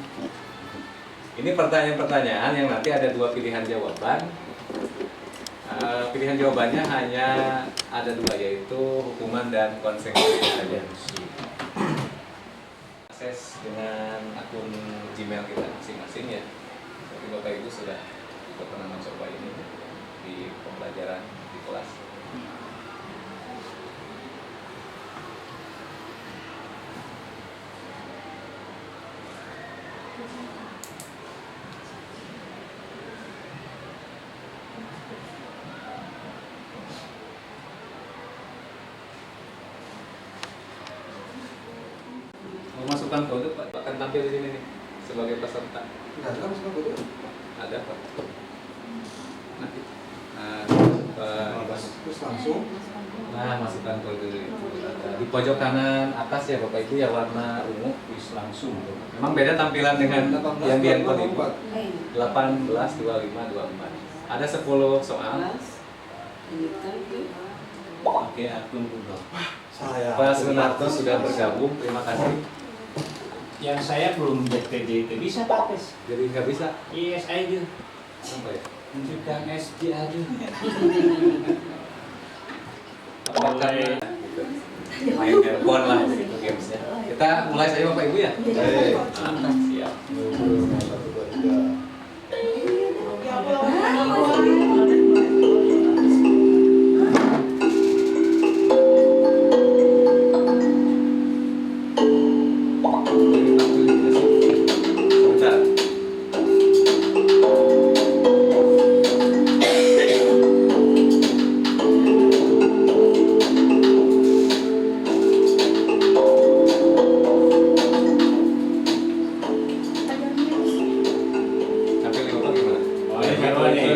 Ini pertanyaan-pertanyaan yang nanti ada dua pilihan jawaban. Pilihan jawabannya hanya ada dua, yaitu hukuman dan konsekuensi saja. Akses dengan akun Gmail kita masing-masing ya. Jadi Bapak Ibu sudah pernah mencoba ini di pembelajaran di kelas. Masukkan kode Pak, akan tampil di sini nih sebagai peserta. Ada masukkan kode? Ada Pak. Nanti. Terus langsung. Nah, masukkan kode itu. Di pojok kanan atas ya Bapak Ibu ya, warna ungu. Langsung. Memang beda tampilan dengan yang di handphone Ibu. 18, 25, 24. Ada 10 soal. Oke, akun Google. Pak Sunarto sudah bergabung, terima kasih. Yang saya belum jadi itu bisa Pak Tes. Jadi nggak bisa? Yes aja. Apa ya? Tunjukkan SD aja. Apakah gitu. Main handphone lah gitu gamesnya. Kita mulai saja Bapak Ibu ya. Siap.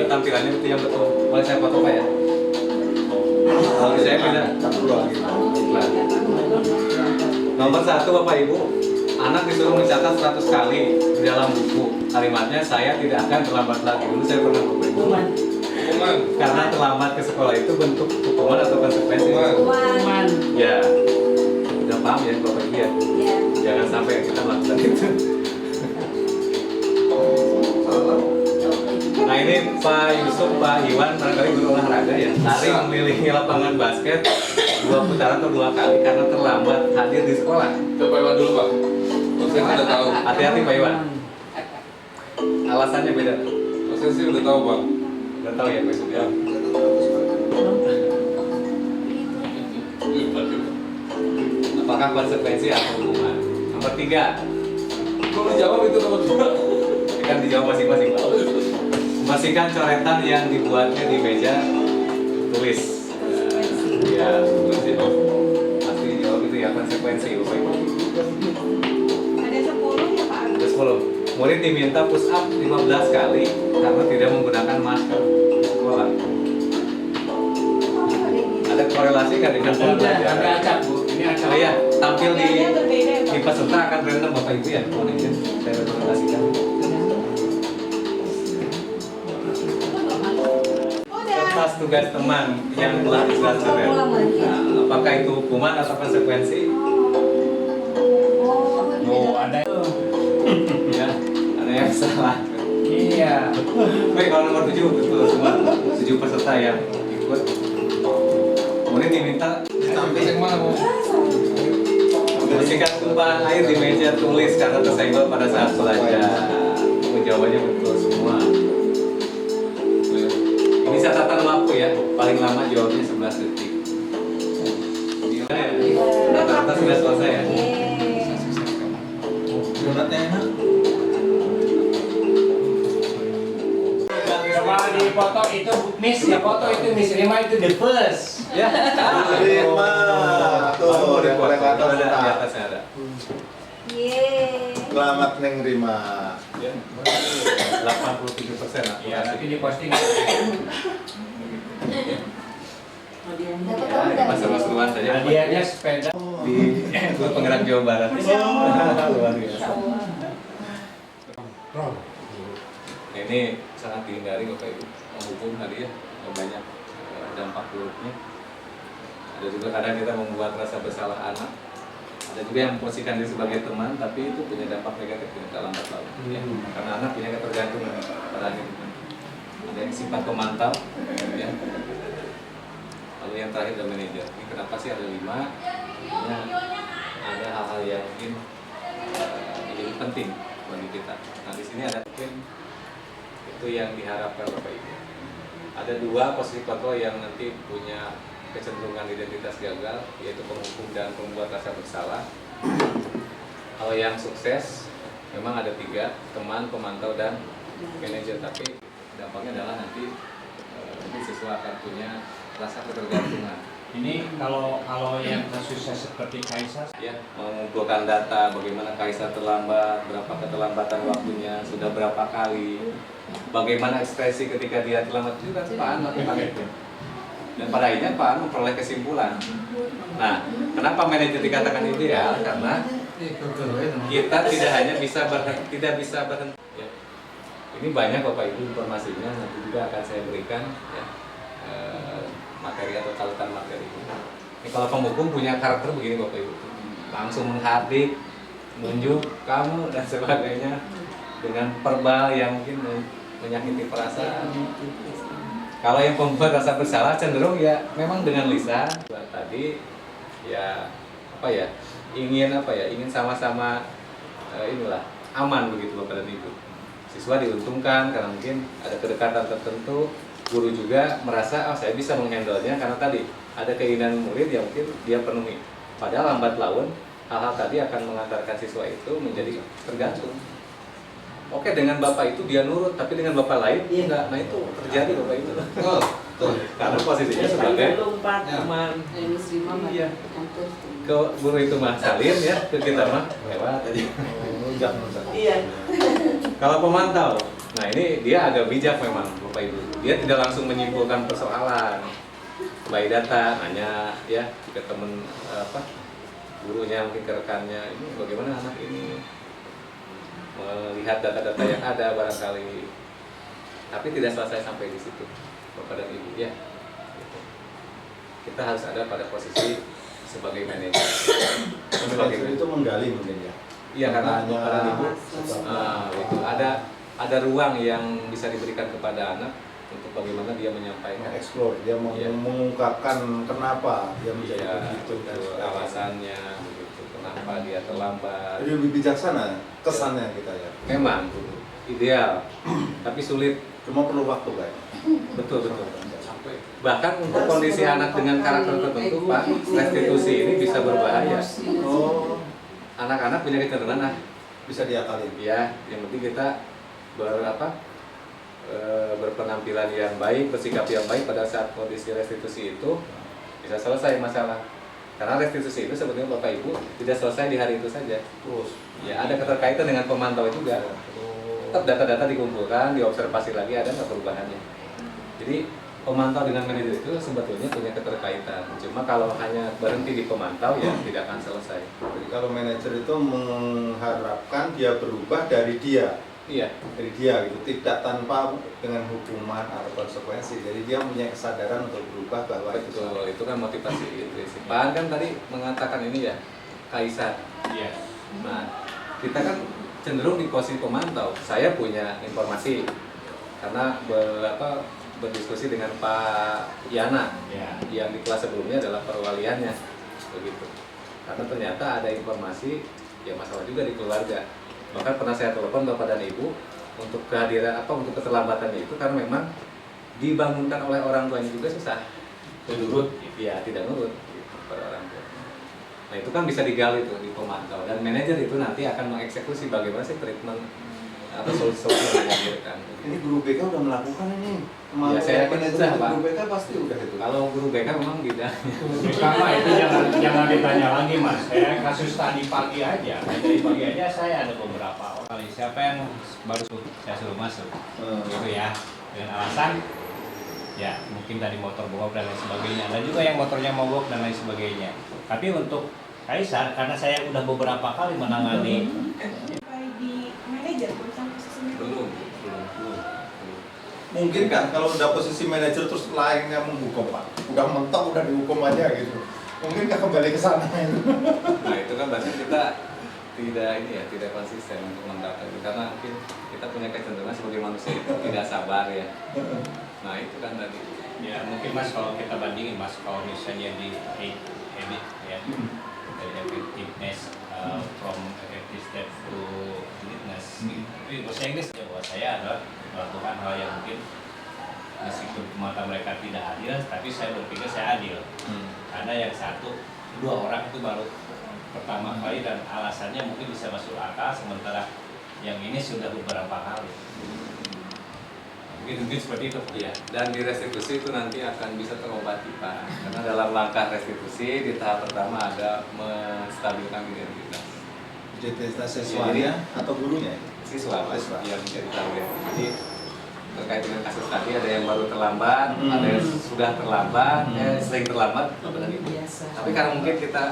Tampilannya itu yang betul. Boleh saya foto Pak ya? Kalau saya beda. Nomor 1 Bapak Ibu, anak disuruh mencatat 100 kali di dalam buku. Kalimatnya saya tidak akan terlambat lagi. Dulu saya pernah Bapak Ibu. Hukuman. Karena terlambat ke sekolah itu bentuk hukuman atau konsekuensi. Hukuman. Ya. Udah paham ya Bapak Ibu ya? Ya. Jangan sampai kita melakukan itu. Nah ini Pak Yusuf, Pak Iwan barangkali guru olahraga ya, lari mengelilingi lapangan basket 2 putaran atau 2 kali karena terlambat hadir di sekolah. Coba Iwan dulu Pak. Saya sudah tahu. Hati-hati Pak Iwan. Alasannya beda. Saya sih udah tahu Pak. Udah tahu ya Pak Yusuf ya. Apakah konsekuensi atau hukuman? Nomor 3. Kalau dijawab itu nomor 2. Kan dijawab masing-masing Pak. Pastikan coretan yang dibuatnya di meja tulis. Ya, konsekuensi. Pasti jawab itu ya konsekuensi Bapak Ibu. Ada 10 ya Pak? Ada 10. Murid diminta push up 15 kali karena tidak menggunakan masker di sekolah. Ada korelasi nggak dengan pola belajar? Ada acak Bu, ini acak. Oh iya, tampil di Makanya berbeda ya Pak? di peserta akan random Bapak Ibu ya. Mohon izin saya rekomendasikan. Kertas tugas teman yang telah disatur ya. Nah, apakah itu hukuman atau konsekuensi? Oh, ada. Ya, ada yang salah. Iya. Baik, kalau nomor 7 betul semua 7 peserta yang ikut. Kemudian diminta Sampai Yang mana Bu? membersihkan tumpahan air di meja tulis karena tersenggol pada saat belajar. Jawabannya betul semua. Ini catatan waktu ya, paling lama jawabnya 11 detik. Rata-rata sudah selesai ya. Donatnya enak. Coba di foto itu Miss ya, foto itu Miss Rima itu the first. Ya, Rima. Tuh, di ada kolektor ada di ada. atasnya ada. Yeay. Selamat Neng Rima. Ya, 87% Ya, nanti di posting. Ya, di masa seruan saja. Hadiahnya sepeda. Di Klub Penggerak Jawa Barat. Luar biasa. Nah, ini sangat dihindari Bapak Ibu menghukum tadi ya, banyak dampak buruknya. Ada juga kadang kita membuat rasa bersalah anak. Ada juga yang memposisikan diri sebagai teman, tapi itu punya dampak negatif di dalam laut. Ya. Karena anak punya ketergantungan pada akhirnya. Ada yang sifat pemantau, ya. Lalu yang terakhir adalah manajer. Ini kenapa sih ada 5? Ini ada hal-hal yang mungkin menjadi penting bagi kita. Nah di sini ada mungkin itu yang diharapkan Bapak Ibu. Ada 2 posisi kontrol yang nanti punya kecenderungan identitas gagal, yaitu penghukum dan pembuat rasa bersalah. Kalau yang sukses memang ada 3, teman, pemantau, dan manajer. Tapi dampaknya adalah nanti siswa akan punya rasa ketergantungan. Ini kalau yang sukses seperti Kaisar. Ya, mengumpulkan data bagaimana Kaisar terlambat, berapa keterlambatan waktunya, sudah berapa kali, bagaimana ekspresi ketika dia terlambat, itu kan Pak An melakukan itu. Dan pada akhirnya Pak An memperoleh kesimpulan. Nah, kenapa manajer dikatakan ideal? Karena kita tidak bisa berhenti. Ya. Ini banyak Bapak Ibu informasinya, nanti juga akan saya berikan ya, materi atau tautan materi. Ini kalau penghukum punya karakter begini Bapak Ibu, langsung menghadik, menunjuk kamu dan sebagainya dengan verbal yang mungkin menyakiti perasaan. Kalau yang pembuat rasa bersalah cenderung ya memang dengan lisan. Tadi ya ingin sama-sama inilah aman begitu Bapak dan Ibu. Siswa diuntungkan karena mungkin ada kedekatan tertentu. Guru juga merasa saya bisa menghandlenya karena tadi ada keinginan murid yang mungkin dia penuhi. Padahal lambat laun hal-hal tadi akan mengantarkan siswa itu menjadi tergantung. Oke, dengan bapak itu dia nurut, tapi dengan bapak lain enggak. Nah itu terjadi Bapak itu. Karena posisinya sebagai teman. Iya. Ke guru itu mah salin ya, ke kita mah lewat aja. Iya. Kalau pemantau, nah ini dia agak bijak memang Bapak Ibu. Dia tidak langsung menyimpulkan persoalan. By data, nanya ya ke temen gurunya mungkin ke rekannya, ini bagaimana anak ini, melihat data-data yang ada barangkali, tapi tidak selesai sampai di situ Bapak dan Ibu ya. Kita harus ada pada posisi sebagai manajer. Manajer itu menggali mungkin ya. Iya, karena Bapak dan Ibu itu ada ruang yang bisa diberikan kepada anak untuk bagaimana dia menyampaikan, mengeksplor, dia mau mengungkapkan kenapa dia menjadi begitu dan alasannya begitu, kenapa dia terlambat. Jadi lebih bijaksana kesannya kita ya. Memang ideal, tapi sulit. Cuma perlu waktu kan. Betul. Bahkan untuk kondisi anak dengan karakter tertentu, Pak, restitusi ini bisa berbahaya. Oh, Anak-anak punya kecenderungan bisa diakalin. ya, yang penting kita berpenampilan yang baik, bersikap yang baik pada saat kondisi restitusi itu bisa selesai masalah. Karena restitusi itu sebetulnya Bapak Ibu tidak selesai di hari itu saja. Terus Ya ada keterkaitan dengan pemantau juga. Tetap data-data dikumpulkan, diobservasi lagi ada nggak perubahannya. Jadi pemantau dengan manajer itu sebetulnya punya keterkaitan. Cuma kalau hanya berhenti di pemantau ya tidak akan selesai. jadi kalau manajer itu mengharapkan dia berubah dari dia Iya. gitu, tidak tanpa dengan hukuman atau konsekuensi. Jadi dia punya kesadaran untuk berubah bahwa itu salah. Betul, itu kan motivasi intrinsik. Pak kan tadi mengatakan ini ya, kaisar. Iya. Nah, kita kan cenderung di posisi pemantau. Saya punya informasi karena berdiskusi dengan Pak Yana Ya. yang di kelas sebelumnya adalah perwaliannya, begitu. Karena ternyata ada informasi ya masalah juga di keluarga. Bahkan pernah saya telepon Bapak dan Ibu untuk kehadiran untuk keterlambatannya itu karena memang dibangunkan oleh orang tuanya juga susah. Menurut Ya tidak nurut gitu, pada orang tua. Nah itu kan bisa digali tuh di pemantau dan manajer itu nanti akan mengeksekusi bagaimana sih treatment atau solusi yang dihadirkan. Ini guru BK udah melakukan ini. Ya, saya yakin manajer sudah, Pak. guru BK pasti udah itu. Kalau guru BK memang tidak. Sama itu jangan ditanya lagi Mas. Saya kasus tadi pagi aja. Dari pagi aja saya ada beberapa orang. Siapa yang baru saya suruh masuk? Gitu ya. Dengan alasan ya mungkin tadi motor mogok dan lain sebagainya. Ada juga yang motornya mogok dan lain sebagainya. Tapi untuk Kaisar karena saya udah beberapa kali menangani Sampai di manajer, bukan sampai posisi manajer. Belum. Mungkin kan kalau udah posisi manajer terus lainnya menghukum Pak. Udah mentok udah dihukum aja gitu. Mungkin nggak kembali ke sana itu. Nah itu kan berarti kita tidak konsisten untuk mendata itu karena mungkin kita punya kecenderungan sebagai manusia itu tidak sabar ya. Nah itu kan tadi. ya mungkin Mas kalau kita bandingin Mas kalau misalnya di habit ya dari effectiveness from effective step to fitness itu bahasa Inggris ya buat saya adalah melakukan hal yang mungkin meskipun mata mereka tidak adil tapi saya berpikir saya adil karena yang dua orang itu baru pertama kali dan alasannya mungkin bisa masuk akal sementara yang ini sudah beberapa kali mungkin seperti itu Iya, dan di restitusi itu nanti akan bisa terobati Pak. Karena dalam langkah restitusi di tahap pertama ada menstabilkan identitas Identitas siswanya atau gurunya? siswa Pak, Siswa. yang menjadi target. Jadi terkait dengan kasus tadi ada yang baru terlambat, ada yang sudah terlambat, sering terlambat, tapi karena mungkin kita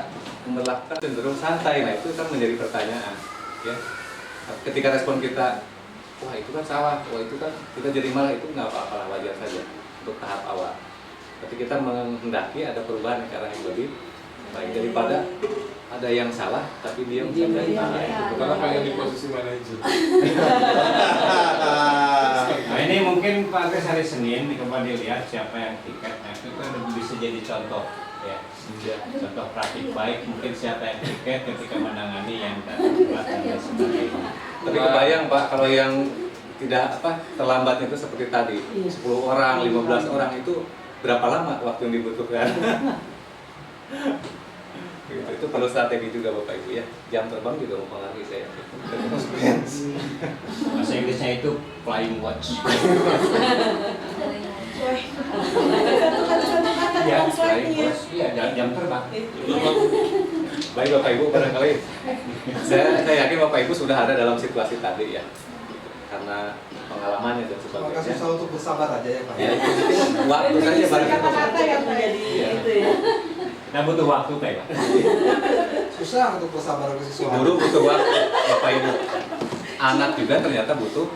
memperlakukan cenderung santai, nah itu kan menjadi pertanyaan, ya. Ketika respon kita, wah itu kan salah, wah itu kan kita jadi malah itu nggak apa-apa, wajar saja untuk tahap awal. Tapi kita menghendaki ada perubahan ke arah yang lebih baik daripada ada yang salah tapi dia menjadi Itu karena pengen di posisi manajer. Nah ini mungkin Pak Agres hari Senin coba dilihat siapa yang tiket. Nah itu kan bisa jadi contoh ya. Contoh praktik baik mungkin siapa yang tiket ketika menangani yang terlambat dan lain sebagainya. Tapi kebayang Pak kalau yang tidak terlambat itu seperti tadi 10 orang, 15 orang itu berapa lama waktu yang dibutuhkan? Itu perlu strategi juga Bapak Ibu ya. Jam terbang juga mempengaruhi saya. Bahasa Inggrisnya itu flying watch. Ya, flying watch. Iya, jam terbang. Baik Bapak Ibu, barangkali saya yakin Bapak Ibu sudah ada dalam situasi tadi ya. Karena pengalamannya dan Maka sebagainya. susah untuk bersabar aja ya Pak. Ya, waktu saja barangkali. Kata-kata yang menjadi itu ya. Kita butuh waktu Pak. Susah untuk bersabar ke siswa. Guru butuh waktu, Bapak Ibu. Anak juga ternyata butuh.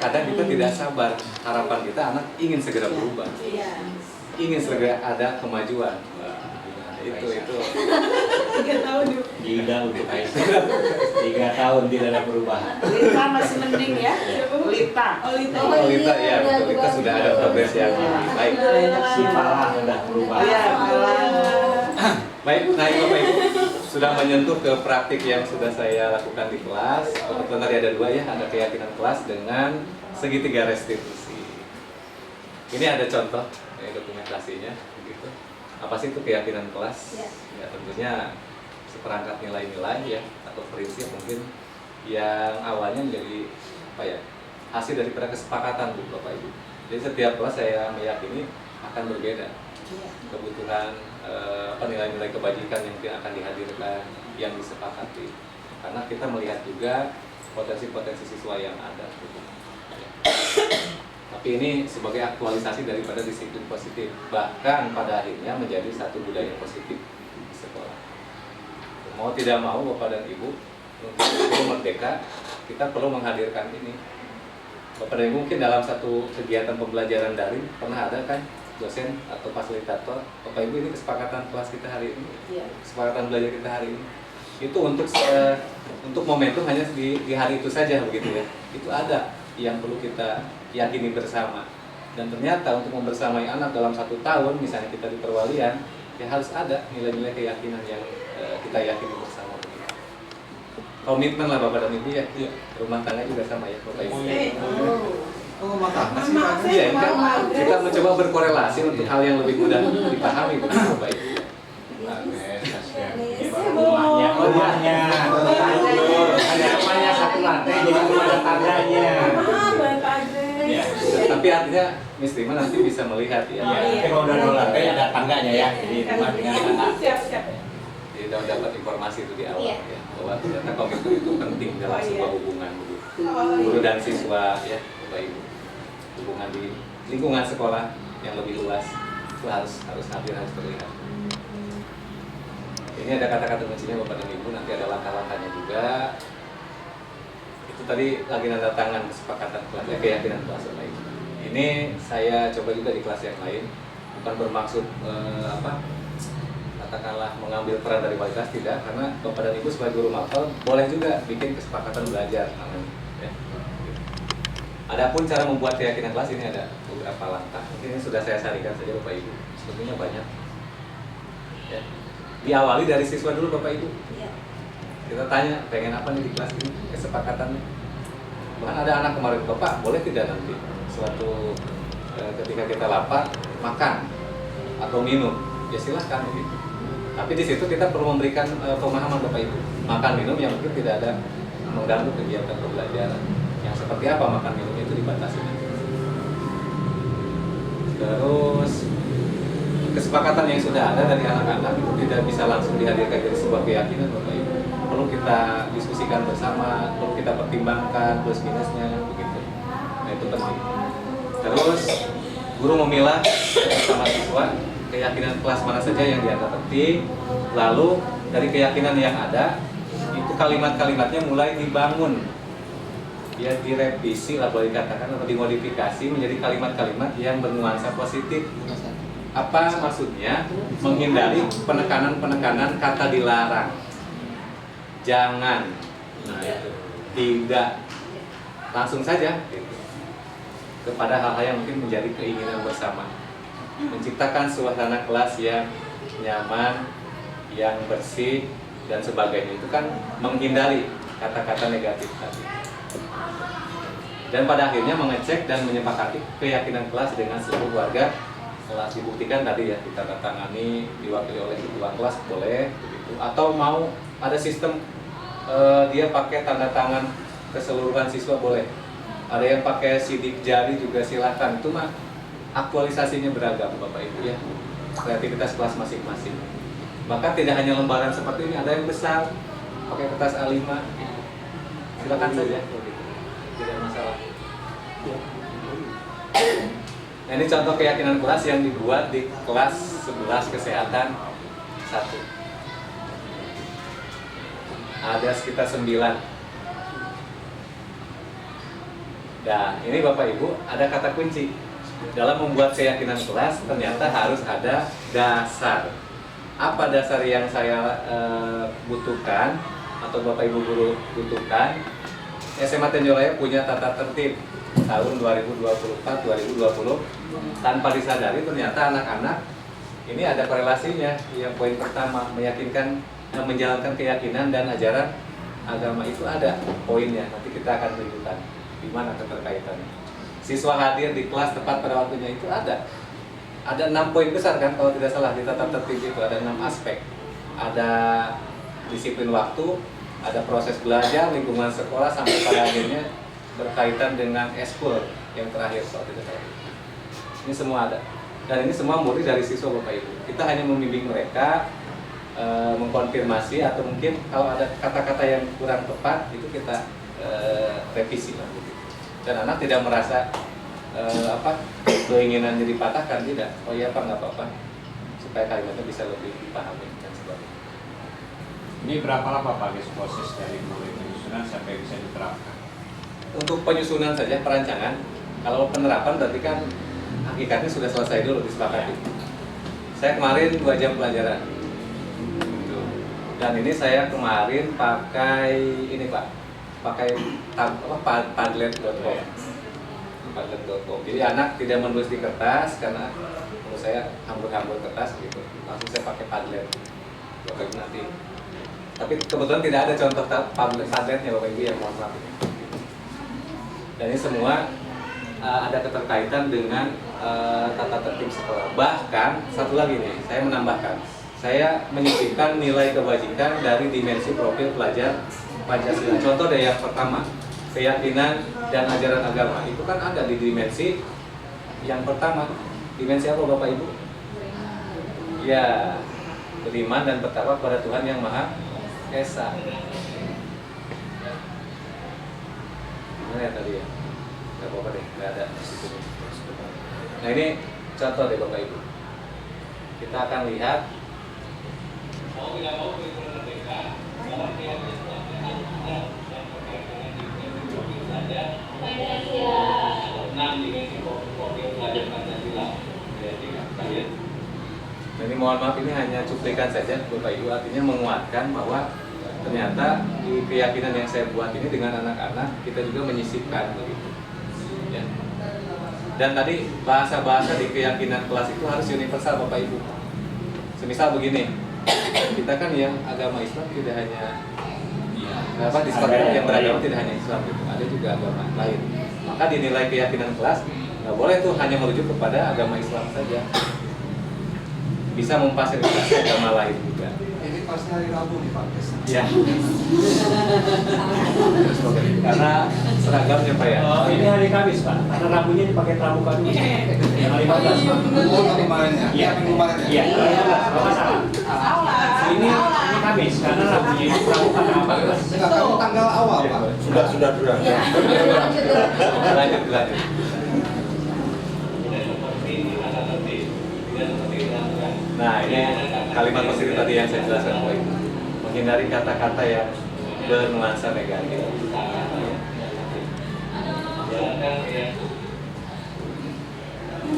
Kadang kita tidak sabar. Harapan kita anak ingin segera berubah, ingin segera ada kemajuan. Itu. 3 tahun yuk. Tidak untuk Kaisar. 3 tahun tidak ada perubahan. Lita masih mending ya. Lita. Oh, Lita. Oh Lita ya, betul. Lita sudah ada progres yang baik. Si Farah sudah berubah. Iya, Baik, naik Bapak Ibu sudah menyentuh ke praktik yang sudah saya lakukan di kelas. Kebetulan tadi ada 2 ya, ada keyakinan kelas dengan segitiga restitusi. Ini ada contoh dokumentasinya, begitu. Apa sih itu keyakinan kelas? Ya tentunya seperangkat nilai-nilai ya atau prinsip mungkin yang awalnya menjadi hasil daripada kesepakatan Bu Bapak Ibu. Jadi setiap kelas saya meyakini akan berbeda kebutuhan nilai-nilai kebajikan yang akan dihadirkan, yang disepakati. Karena kita melihat juga potensi-potensi siswa yang ada. Tapi ini sebagai aktualisasi daripada disiplin positif, bahkan pada akhirnya menjadi satu budaya positif di sekolah. Mau tidak mau Bapak dan Ibu, untuk merdeka kita perlu menghadirkan ini. Bapak dan Ibu mungkin dalam satu kegiatan pembelajaran daring pernah ada kan dosen atau fasilitator, Bapak Ibu ini kesepakatan kelas kita hari ini, kesepakatan belajar kita hari ini. Itu untuk momentum hanya di hari itu saja begitu ya. Itu ada yang perlu kita yakini bersama. Dan ternyata untuk membersamai anak dalam 1 tahun, misalnya kita di perwalian, ya harus ada nilai-nilai keyakinan yang kita yakini bersama. Komitmen lah Bapak dan Ibu ya. Rumah tangga juga sama ya Bapak Ibu. Oh, mata masih Pak. Iya, kan kita mencoba berkorelasi untuk hal yang lebih mudah dipahami Bapak Ibu. Rumahnya, ada rumahnya 1 lantai, jadi rumah tangganya. Ya, tapi artinya Miss Rima nanti bisa melihat ya. Kalau udah 2 lantai ada tangganya ya, jadi rumah dengan tanah. Jadi dapat informasi itu di awal ya, bahwa ternyata komitmen itu penting dalam sebuah hubungan guru dan siswa ya, Bapak Ibu. Hubungan di lingkungan sekolah yang lebih luas itu harus hadir, harus terlihat. Ini ada kata-kata kuncinya Bapak dan Ibu, nanti ada langkah-langkahnya juga. Itu tadi lagi nanda tangan kesepakatan kelas, keyakinan kelas Bapak Ibu. Ini saya coba juga di kelas yang lain, bukan bermaksud katakanlah mengambil peran dari wali kelas, tidak, karena Bapak dan Ibu sebagai guru mapel boleh juga bikin kesepakatan belajar namanya. Ya. Adapun cara membuat keyakinan kelas ini ada beberapa langkah. Mungkin ini sudah saya sarikan saja Bapak Ibu. Sebetulnya banyak. Ya. Diawali dari siswa dulu Bapak Ibu. Kita tanya pengen apa nih di kelas ini, kesepakatannya. Bahkan ada anak kemarin, Bapak boleh tidak nanti suatu ketika kita lapar makan atau minum, ya silahkan begitu. Tapi di situ kita perlu memberikan pemahaman Bapak Ibu. Makan minum yang mungkin tidak ada mengganggu kegiatan pembelajaran. Yang seperti apa makan minum itu dibatasi. Terus kesepakatan yang sudah ada dari anak-anak itu tidak bisa langsung dihadirkan dari sebuah keyakinan Bapak Ibu. Perlu kita diskusikan bersama, perlu kita pertimbangkan plus minusnya begitu. Nah itu penting. Terus guru memilah bersama siswa keyakinan kelas mana saja yang dianggap penting. Lalu dari keyakinan yang ada itu kalimat-kalimatnya mulai dibangun, ya direvisi lah boleh dikatakan atau dimodifikasi menjadi kalimat-kalimat yang bernuansa positif. Apa maksudnya? Menghindari penekanan-penekanan kata dilarang, jangan, nah itu, tidak, langsung saja gitu. Kepada hal-hal yang mungkin menjadi keinginan bersama, menciptakan suasana kelas yang nyaman, yang bersih dan sebagainya. Itu kan menghindari kata-kata negatif tadi. Dan pada akhirnya mengecek dan menyepakati keyakinan kelas dengan seluruh warga kelas. Dibuktikan tadi ya, kita tangani diwakili oleh ketua kelas boleh begitu. Atau mau ada sistem dia pakai tanda tangan keseluruhan siswa boleh. Ada yang pakai sidik jari juga silahkan. Itu mah aktualisasinya beragam Bapak Ibu ya. Kreativitas kelas masing-masing. Bahkan tidak hanya lembaran seperti ini, ada yang besar pakai kertas A5. Silakan saja begitu. Tidak masalah. Nah, ini contoh keyakinan kelas yang dibuat di kelas 11 kesehatan 1. Ada sekitar 9. Nah, ini Bapak Ibu ada kata kunci. Dalam membuat keyakinan kelas ternyata harus ada dasar. Apa dasar yang saya butuhkan atau Bapak Ibu guru butuhkan? SMA Tenjolaya punya tata tertib tahun 2024-2020. Tanpa disadari ternyata anak-anak ini ada korelasinya. Yang poin pertama, meyakinkan, menjalankan keyakinan dan ajaran agama itu ada poinnya. Nanti kita akan tunjukkan di mana keterkaitannya. Siswa hadir di kelas tepat pada waktunya itu ada 6 poin besar kan kalau tidak salah di tata tertib itu. Ada 6 aspek. Ada disiplin waktu, ada proses belajar, lingkungan sekolah, sampai pada akhirnya berkaitan dengan eskul yang terakhir waktu itu. Ini semua ada. Dan ini semua murni dari siswa Bapak Ibu. Kita hanya membimbing mereka, mengkonfirmasi atau mungkin kalau ada kata-kata yang kurang tepat itu kita revisi lah begitu. Dan anak tidak merasa keinginannya dipatahkan, tidak. Oh iya Pak, nggak apa-apa, supaya kalimatnya bisa lebih dipahami dan sebagainya. Ini berapa lama Pak proses dari mulai penyusunan sampai bisa diterapkan? Untuk penyusunan saja, perancangan. Kalau penerapan berarti kan hakikatnya sudah selesai dulu disepakati. Saya kemarin 2 jam pelajaran. Dan ini saya kemarin pakai ini Pak, pakai Padlet.com. Padlet.com. Jadi anak tidak menulis di kertas karena menurut saya hambur-hambur kertas gitu. Langsung saya pakai Padlet. Bapak Ibu nanti. Tapi kebetulan tidak ada contoh Padletnya Bapak Ibu yang mohon maaf. Dan ini semua ada keterkaitan dengan tata tertib sekolah. Bahkan satu lagi nih, saya menambahkan. Saya menyisipkan nilai kebajikan dari dimensi profil pelajar Pancasila. Contoh deh yang pertama, keyakinan dan ajaran agama. Itu kan ada di dimensi yang pertama. Dimensi apa Bapak Ibu? Ya, beriman dan bertakwa kepada Tuhan Yang Maha Esa. Gimana ya tadi ya? Gak apa-apa deh, gak ada. Nah ini contoh deh Bapak Ibu. Kita akan lihat. Mau tidak mau kurikulum merdeka. Nah, ini mohon maaf, ini hanya cuplikan saja Bapak Ibu, artinya menguatkan bahwa ternyata di keyakinan yang saya buat ini dengan anak-anak kita juga menyisipkan begitu. Ya. Dan tadi bahasa-bahasa di keyakinan kelas itu harus universal Bapak Ibu. Semisal begini, kita kan yang agama Islam tidak hanya disepakati yang beragama tidak hanya Islam gitu, ada juga agama lain. Maka dinilai keyakinan kelas nggak boleh tuh hanya merujuk kepada agama Islam saja. Bisa memfasilitasi agama lain juga. Ini pasti hari Rabu nih Pak. Ya. Karena seragamnya Pak ya. Oh, ini hari Kamis Pak. Karena Rabunya dipakai Pramuka dulu. Yang 15. Oh, kemarin ya? Iya. Minggu kemarin ya? Iya, 15. Nggak masalah. Ini Kamis karena Rabunya itu Pramuka tanggal 14. Enggak, kamu tanggal awal Pak. Sudah. Lanjut. Nah ini kalimat positif tadi yang saya jelaskan Pak Ibu. Menghindari kata-kata yang bernuansa negatif.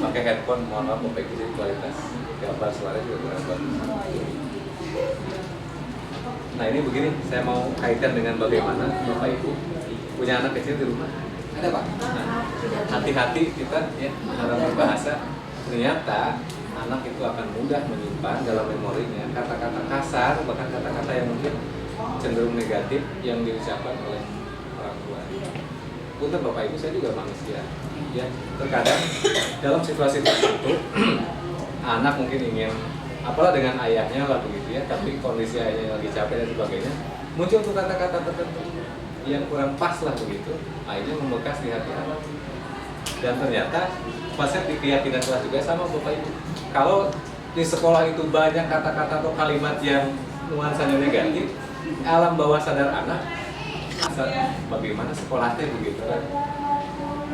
Pakai headphone, mohon maaf Bapak Ibu, jadi kualitas gambar suara juga kurang bagus. Nah ini begini, saya mau kaitkan dengan bagaimana Bapak Ibu punya anak kecil di rumah. Ada Pak? Nah, hati-hati kita ya dalam berbahasa. Ternyata anak itu akan mudah menyimpan dalam memorinya kata-kata kasar, bahkan kata-kata yang mungkin cenderung negatif yang diucapkan oleh orang tua. Punten Bapak Ibu, saya juga manusia. Ya, terkadang dalam situasi tertentu anak mungkin ingin apalah dengan ayahnya lah begitu ya, tapi kondisi ayahnya lagi capek dan sebagainya, muncul tuh kata-kata tertentu yang kurang pas lah begitu, akhirnya membekas di hati anak. Dan ternyata konsep di keyakinan kelas juga sama Bapak Ibu. Kalau di sekolah itu banyak kata-kata atau kalimat yang nuansanya negatif, alam bawah sadar anak bagaimana sekolahnya begitu kan.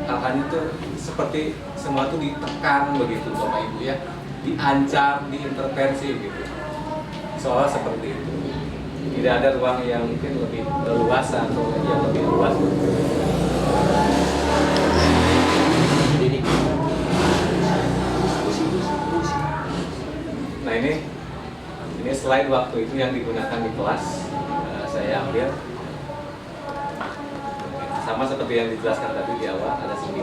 Hal-hal itu seperti semua itu ditekan begitu Bapak Ibu ya, diancam, diintervensi gitu. Seolah seperti itu. Tidak ada ruang yang mungkin lebih leluasa atau yang lebih luas. Nah ini slide waktu itu yang digunakan di kelas, saya ambil sama seperti yang dijelaskan tadi di awal, ada 9.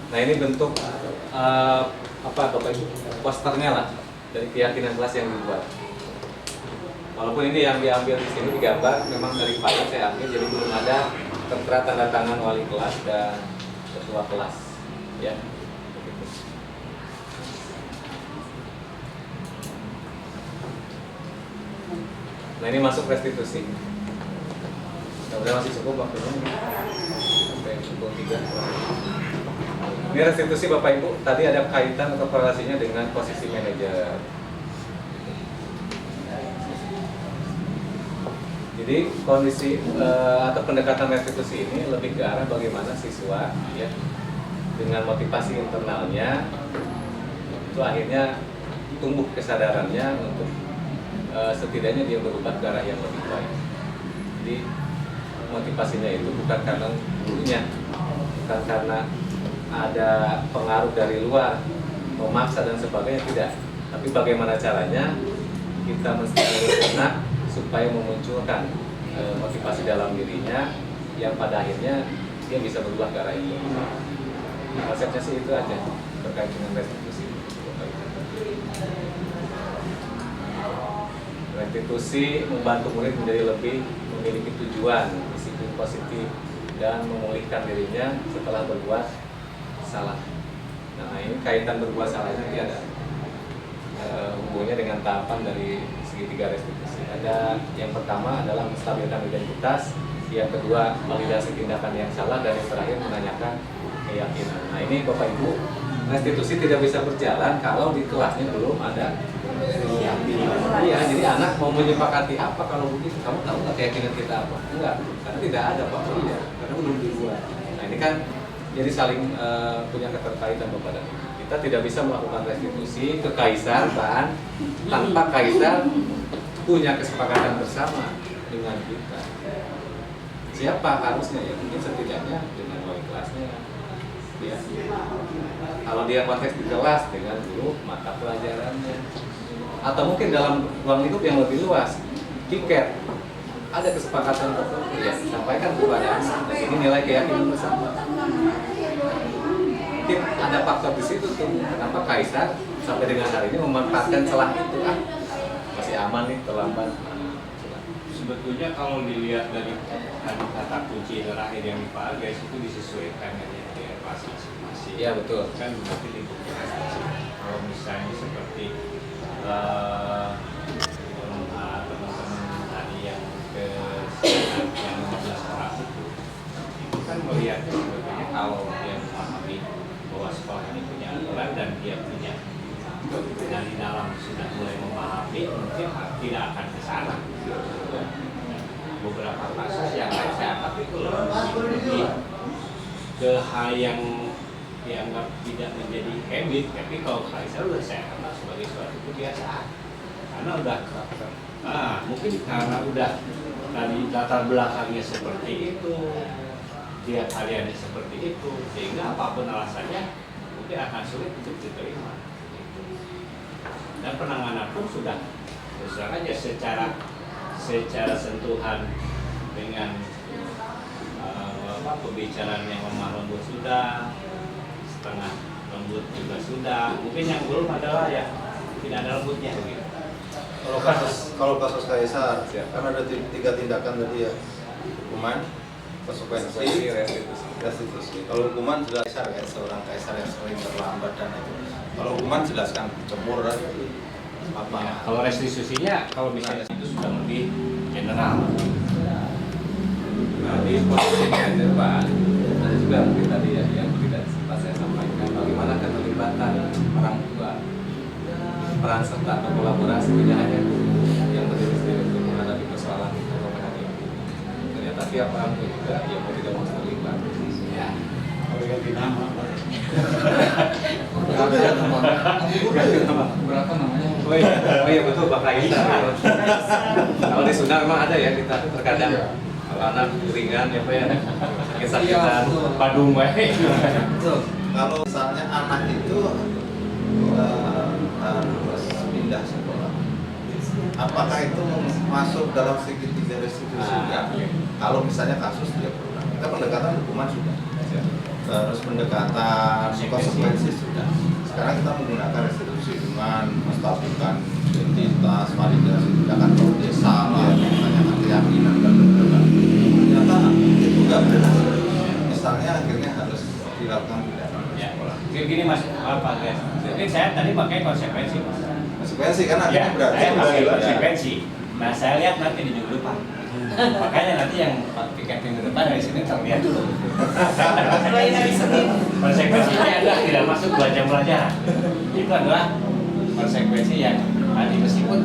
Nah ini bentuk apa Bapak Ibu, posternya lah dari keyakinan kelas yang dibuat. Walaupun ini yang diambil di sini digambar memang dari file saya ambil, jadi belum ada tertera tanda tangan wali kelas dan ketua kelas, ya. Begitu. Nah ini masuk restitusi. Mudah-mudahan masih cukup waktunya sampai pukul 3. Ini restitusi Bapak Ibu, tadi ada kaitan atau korelasinya dengan posisi manajer. Jadi kondisi atau pendekatan restitusi ini lebih ke arah bagaimana siswa ya dengan motivasi internalnya itu akhirnya tumbuh kesadarannya untuk setidaknya dia berubah ke arah yang lebih baik. Jadi motivasinya itu bukan karena gurunya, bukan karena ada pengaruh dari luar, memaksa dan sebagainya, tidak. Tapi bagaimana caranya kita menstimulus anak supaya memunculkan motivasi dalam dirinya yang pada akhirnya dia bisa berubah ke arah itu. Konsepnya sih itu aja terkait dengan restitusi. Restitusi membantu murid menjadi lebih memiliki tujuan, disiplin positif, dan memulihkan dirinya setelah berbuat salah. Nah ini kaitan berbuat salah ini ada hubungannya dengan tahapan dari segitiga restitusi. Ada yang pertama adalah menstabilkan identitas, yang kedua validasi tindakan yang salah, dan yang terakhir menanyakan keyakinan. Nah ini Bapak Ibu, restitusi tidak bisa berjalan kalau di kelasnya belum ada iya, jadi anak mau menyepakati apa kalau begitu, kamu tahu nggak keyakinan kita apa? Enggak, karena tidak ada Pak. Iya, karena belum dibuat. Nah ini kan jadi saling punya keterkaitan Bapak dan Ibu. Kita tidak bisa melakukan restitusi ke Kaisar Pak tanpa Kaisar punya kesepakatan bersama dengan kita. Siapa harusnya ya? Mungkin setidaknya dengan wali kelasnya. Ya. Kalau dia konteks di kelas dengan guru mata pelajarannya, atau mungkin dalam ruang lingkup yang lebih luas, tiket ada kesepakatan tertentu ya sampaikan kepada anak. Ini nilai keyakinan bersama. Mungkin ada faktor di situ tuh kenapa Kaisar sampai dengan hari ini memanfaatkan celah itu masih aman nih terlambat. Sebetulnya kalau dilihat dari kata kunci terakhir yang dipakai itu disesuaikan dengan kelas masing-masing. Iya betul. Kan berarti lingkup prestasi. Kalau misalnya seperti teman-teman tadi yang ke yang 15 orang itu kan melihatnya sebetulnya kalau dia memahami bahwa sekolah ini punya aturan dan dia punya dan di dalam sudah mulai memahami, mungkin tidak akan ke sana. Beberapa kasus yang lain saya anggap itu lebih ke hal yang dianggap tidak menjadi habit, tapi kalau saya sudah saya anggap sebagai suatu kebiasaan karena udah mungkin karena udah dari latar belakangnya seperti itu, dia hariannya seperti itu, sehingga apapun alasannya mungkin akan sulit untuk diterima. Dan penanganan pun sudah terus aja secara sentuhan dengan pembicaraan yang lemah lembut sudah, setengah lembut juga sudah. Mungkin yang belum adalah ya tidak ada lembutnya begitu. Kalau kasus Kaisar kan ada 3 tindakan tadi ya, hukuman, konsekuensi, restitusi. Kalau hukuman jelas Kaisar ya, seorang Kaisar yang sering terlambat dan itu. Kalau hukuman jelaskan cemur apa. Ya, kalau restitusinya kalau misalnya itu sudah lebih general. Nah di posisi manajer Pak, ada juga mungkin tadi ya yang tidak sempat saya sampaikan bagaimana keterlibatan orang tua, peran serta atau kolaborasi tidak hanya guru yang berdiri sendiri untuk menghadapi persoalan atau menghadapi. Ternyata tiap orang juga yang mau tidak mau terlibat. Ya. Kalau ganti nama Pak. Berapa namanya? Oh iya betul Pak Kaisar. Kalau di Sunda memang ada ya kita terkadang kalau anak ringan ya Pak ya sakit-sakitan Padung Betul. Kalau misalnya anak itu harus pindah sekolah, apakah itu masuk dalam segitiga restitusi? Kalau misalnya kasus dia pernah, kita pendekatan hukuman sudah, terus pendekatan konsekuensi sudah. Sekarang kita menggunakan restitusi dengan menstabilkan identitas, validasi tindakan kalau dia salah, menanyakan keyakinan dan lain-lain. Ternyata itu nggak berhasil. Misalnya akhirnya harus dilakukan pidana sekolah. Gini Mas, Pak guys. Jadi saya tadi pakai konsekuensi. Konsekuensi kan Ya, akhirnya berarti saya pakai kembali lagi. konsekuensi. Nah saya lihat nanti di minggu depan. Makanya nanti yang piket minggu depan dari sini terlihat dulu. Mulai hari Senin. Konsekuensinya adalah tidak masuk 2 jam pelajaran. Itu adalah konsekuensi yang tadi meskipun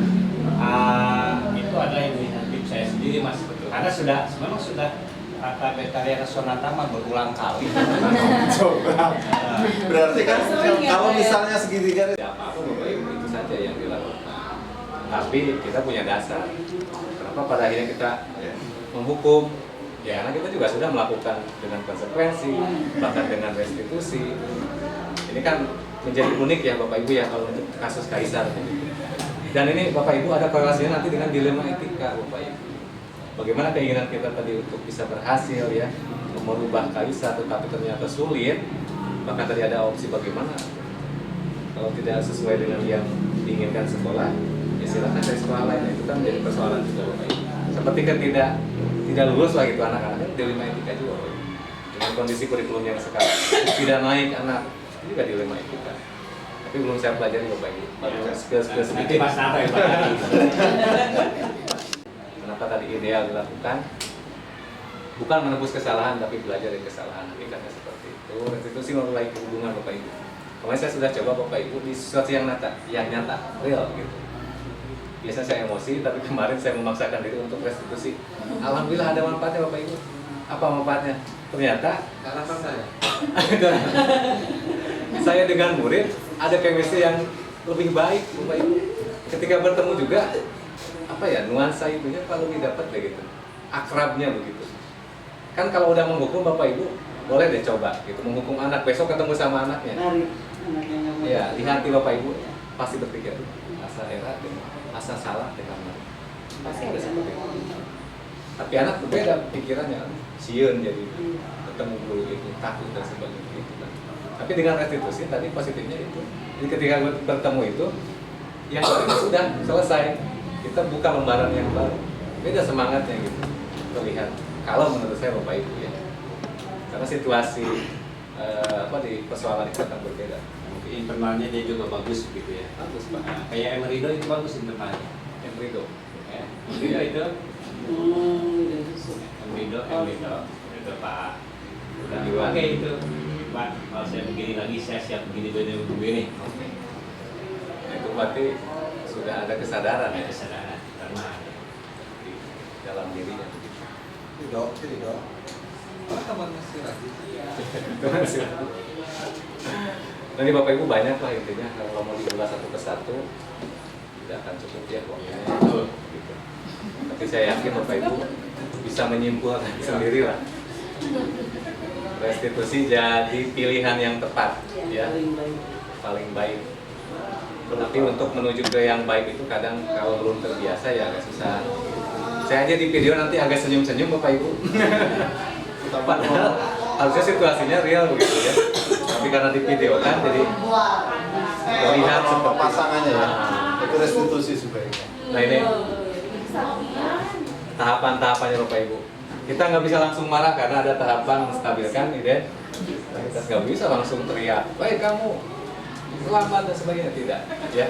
itu adalah inisiatif saya sendiri Mas. Karena memang sudah kata Betariana Sonatama berulang kali. Coba. Berarti kan kalau misalnya segitiga Ya apa-apa Bapak Ibu itu saja yang dilakukan. Tapi kita punya dasar. Kenapa pada akhirnya kita menghukum? Ya karena kita juga sudah melakukan dengan konsekuensi, bahkan dengan restitusi. Ini kan menjadi unik ya Bapak Ibu ya kalau untuk kasus Kaisar. Dan ini Bapak Ibu ada korelasinya nanti dengan dilema etika Bapak Ibu. Bagaimana keinginan kita tadi untuk bisa berhasil ya merubah Kaisar, tetapi ternyata sulit. Bahkan tadi ada opsi bagaimana kalau tidak sesuai dengan yang diinginkan sekolah, ya silakan dari sekolah lain. Itu kan menjadi persoalan juga Bapak Ibu. Seperti tidak lulus lah gitu anak-anaknya dilema etika juga Bapak Ibu. Dengan kondisi kurikulum yang sekarang tidak naik anak itu juga dilema etika. Tapi belum saya pelajari Bapak Ibu. Baru skill-skill Nanti sedikit. Mas Nata yang pelajari. Kenapa tadi ideal dilakukan? Bukan menebus kesalahan, tapi belajar dari kesalahan. Hakikatnya seperti itu. Restitusi memulai hubungan Bapak Ibu. Kemarin saya sudah coba Bapak Ibu di sesuatu yang nyata, real gitu. Biasanya saya emosi, tapi kemarin saya memaksakan diri untuk restitusi. Alhamdulillah ada manfaatnya Bapak Ibu. Apa manfaatnya? Ternyata Karena saya. saya dengan murid ada chemistry yang lebih baik Bapak Ibu. Ketika bertemu juga apa ya nuansa itunya kalau lebih dapat begitu. Akrabnya begitu. Kan kalau udah menghukum Bapak Ibu boleh deh coba gitu menghukum anak besok ketemu sama anaknya. Ya, di hati Bapak Ibu pasti berpikir asa era asa salah dengan pasti ada seperti itu. Tapi anak berbeda pikirannya, sieun jadi ketemu guru itu takut dan sebagainya gitu kan. Tapi dengan restitusi tadi positifnya itu. Jadi ketika bertemu itu yang sudah selesai, kita buka lembaran yang baru. Beda semangatnya gitu. Terlihat. Kalau menurut saya Bapak Ibu ya. Karena situasi di persoalan itu akan berbeda. Internalnya dia juga bagus gitu ya. Bagus Pak. Nah, kayak Emerido itu bagus internalnya. Emerido. Ya, Emerido itu. Emerido itu Pak. Udah oke itu. Pak, kalau saya begini lagi saya siap begini. Nah, itu berarti sudah ada kesadaran ya. Kesadaran karena Di dalam dirinya. Tidak. Mana teman masih lagi? Nanti Bapak Ibu banyak lah intinya kalau mau diulas satu persatu tidak akan cukup ya waktunya gitu. Tapi saya yakin Bapak Ibu bisa menyimpulkan sendiri lah. Restitusi jadi pilihan yang tepat ya, paling baik. Tapi untuk menuju ke yang baik itu kadang kalau belum terbiasa ya agak susah. Saya aja di video nanti agak senyum-senyum Bapak Ibu. Padahal harusnya situasinya real begitu ya. Tapi karena di video kan jadi terlihat seperti pasangannya ya. Itu restitusi sebaiknya. Nah ini tahapan-tahapannya Bapak Ibu. Kita nggak bisa langsung marah karena ada tahapan menstabilkan ide. Kita nggak bisa langsung teriak, baik kamu terlambat dan sebagainya, tidak ya.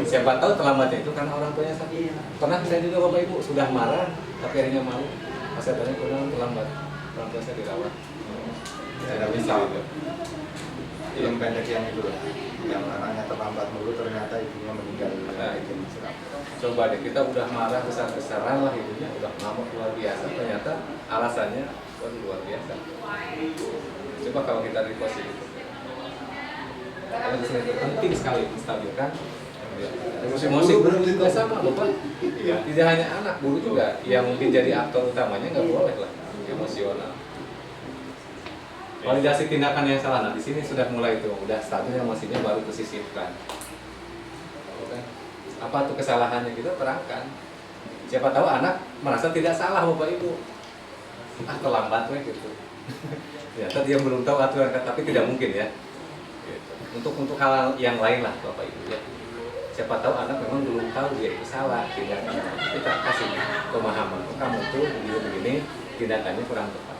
Siapa tahu terlambatnya itu karena orang tuanya sakit. Pernah saya juga Bapak Ibu sudah marah tapi akhirnya malu. Pas saya tanya kenapa terlambat, orang tua saya dirawat. Tidak bisa gitu. Yang pendek yang itu loh. Yang anaknya terlambat dulu ternyata ibunya meninggal. Nah, itu coba deh kita udah marah besar-besaran lah ibunya udah ngamuk luar biasa, ternyata alasannya luar biasa. Coba kalau kita di posisi itu. Karena di sini itu penting sekali menstabilkan emosi guru juga sama Bapak. Ya, tidak hanya anak, guru juga yang mungkin jadi aktor utamanya nggak boleh lah emosional. Validasi tindakan yang salah, nah di sini sudah mulai itu, udah stabil emosinya baru disisipkan. Apa tuh kesalahannya kita terangkan. Siapa tahu anak merasa tidak salah Bapak Ibu. Terlambat gitu. Ya, tadi yang belum tahu aturan tapi tidak mungkin ya. Gitu. Untuk hal yang lain lah Bapak Ibu ya. Siapa tahu anak memang belum tahu dia itu salah, tidak kita kasih pemahaman. Kamu tuh begini tindakannya kurang tepat.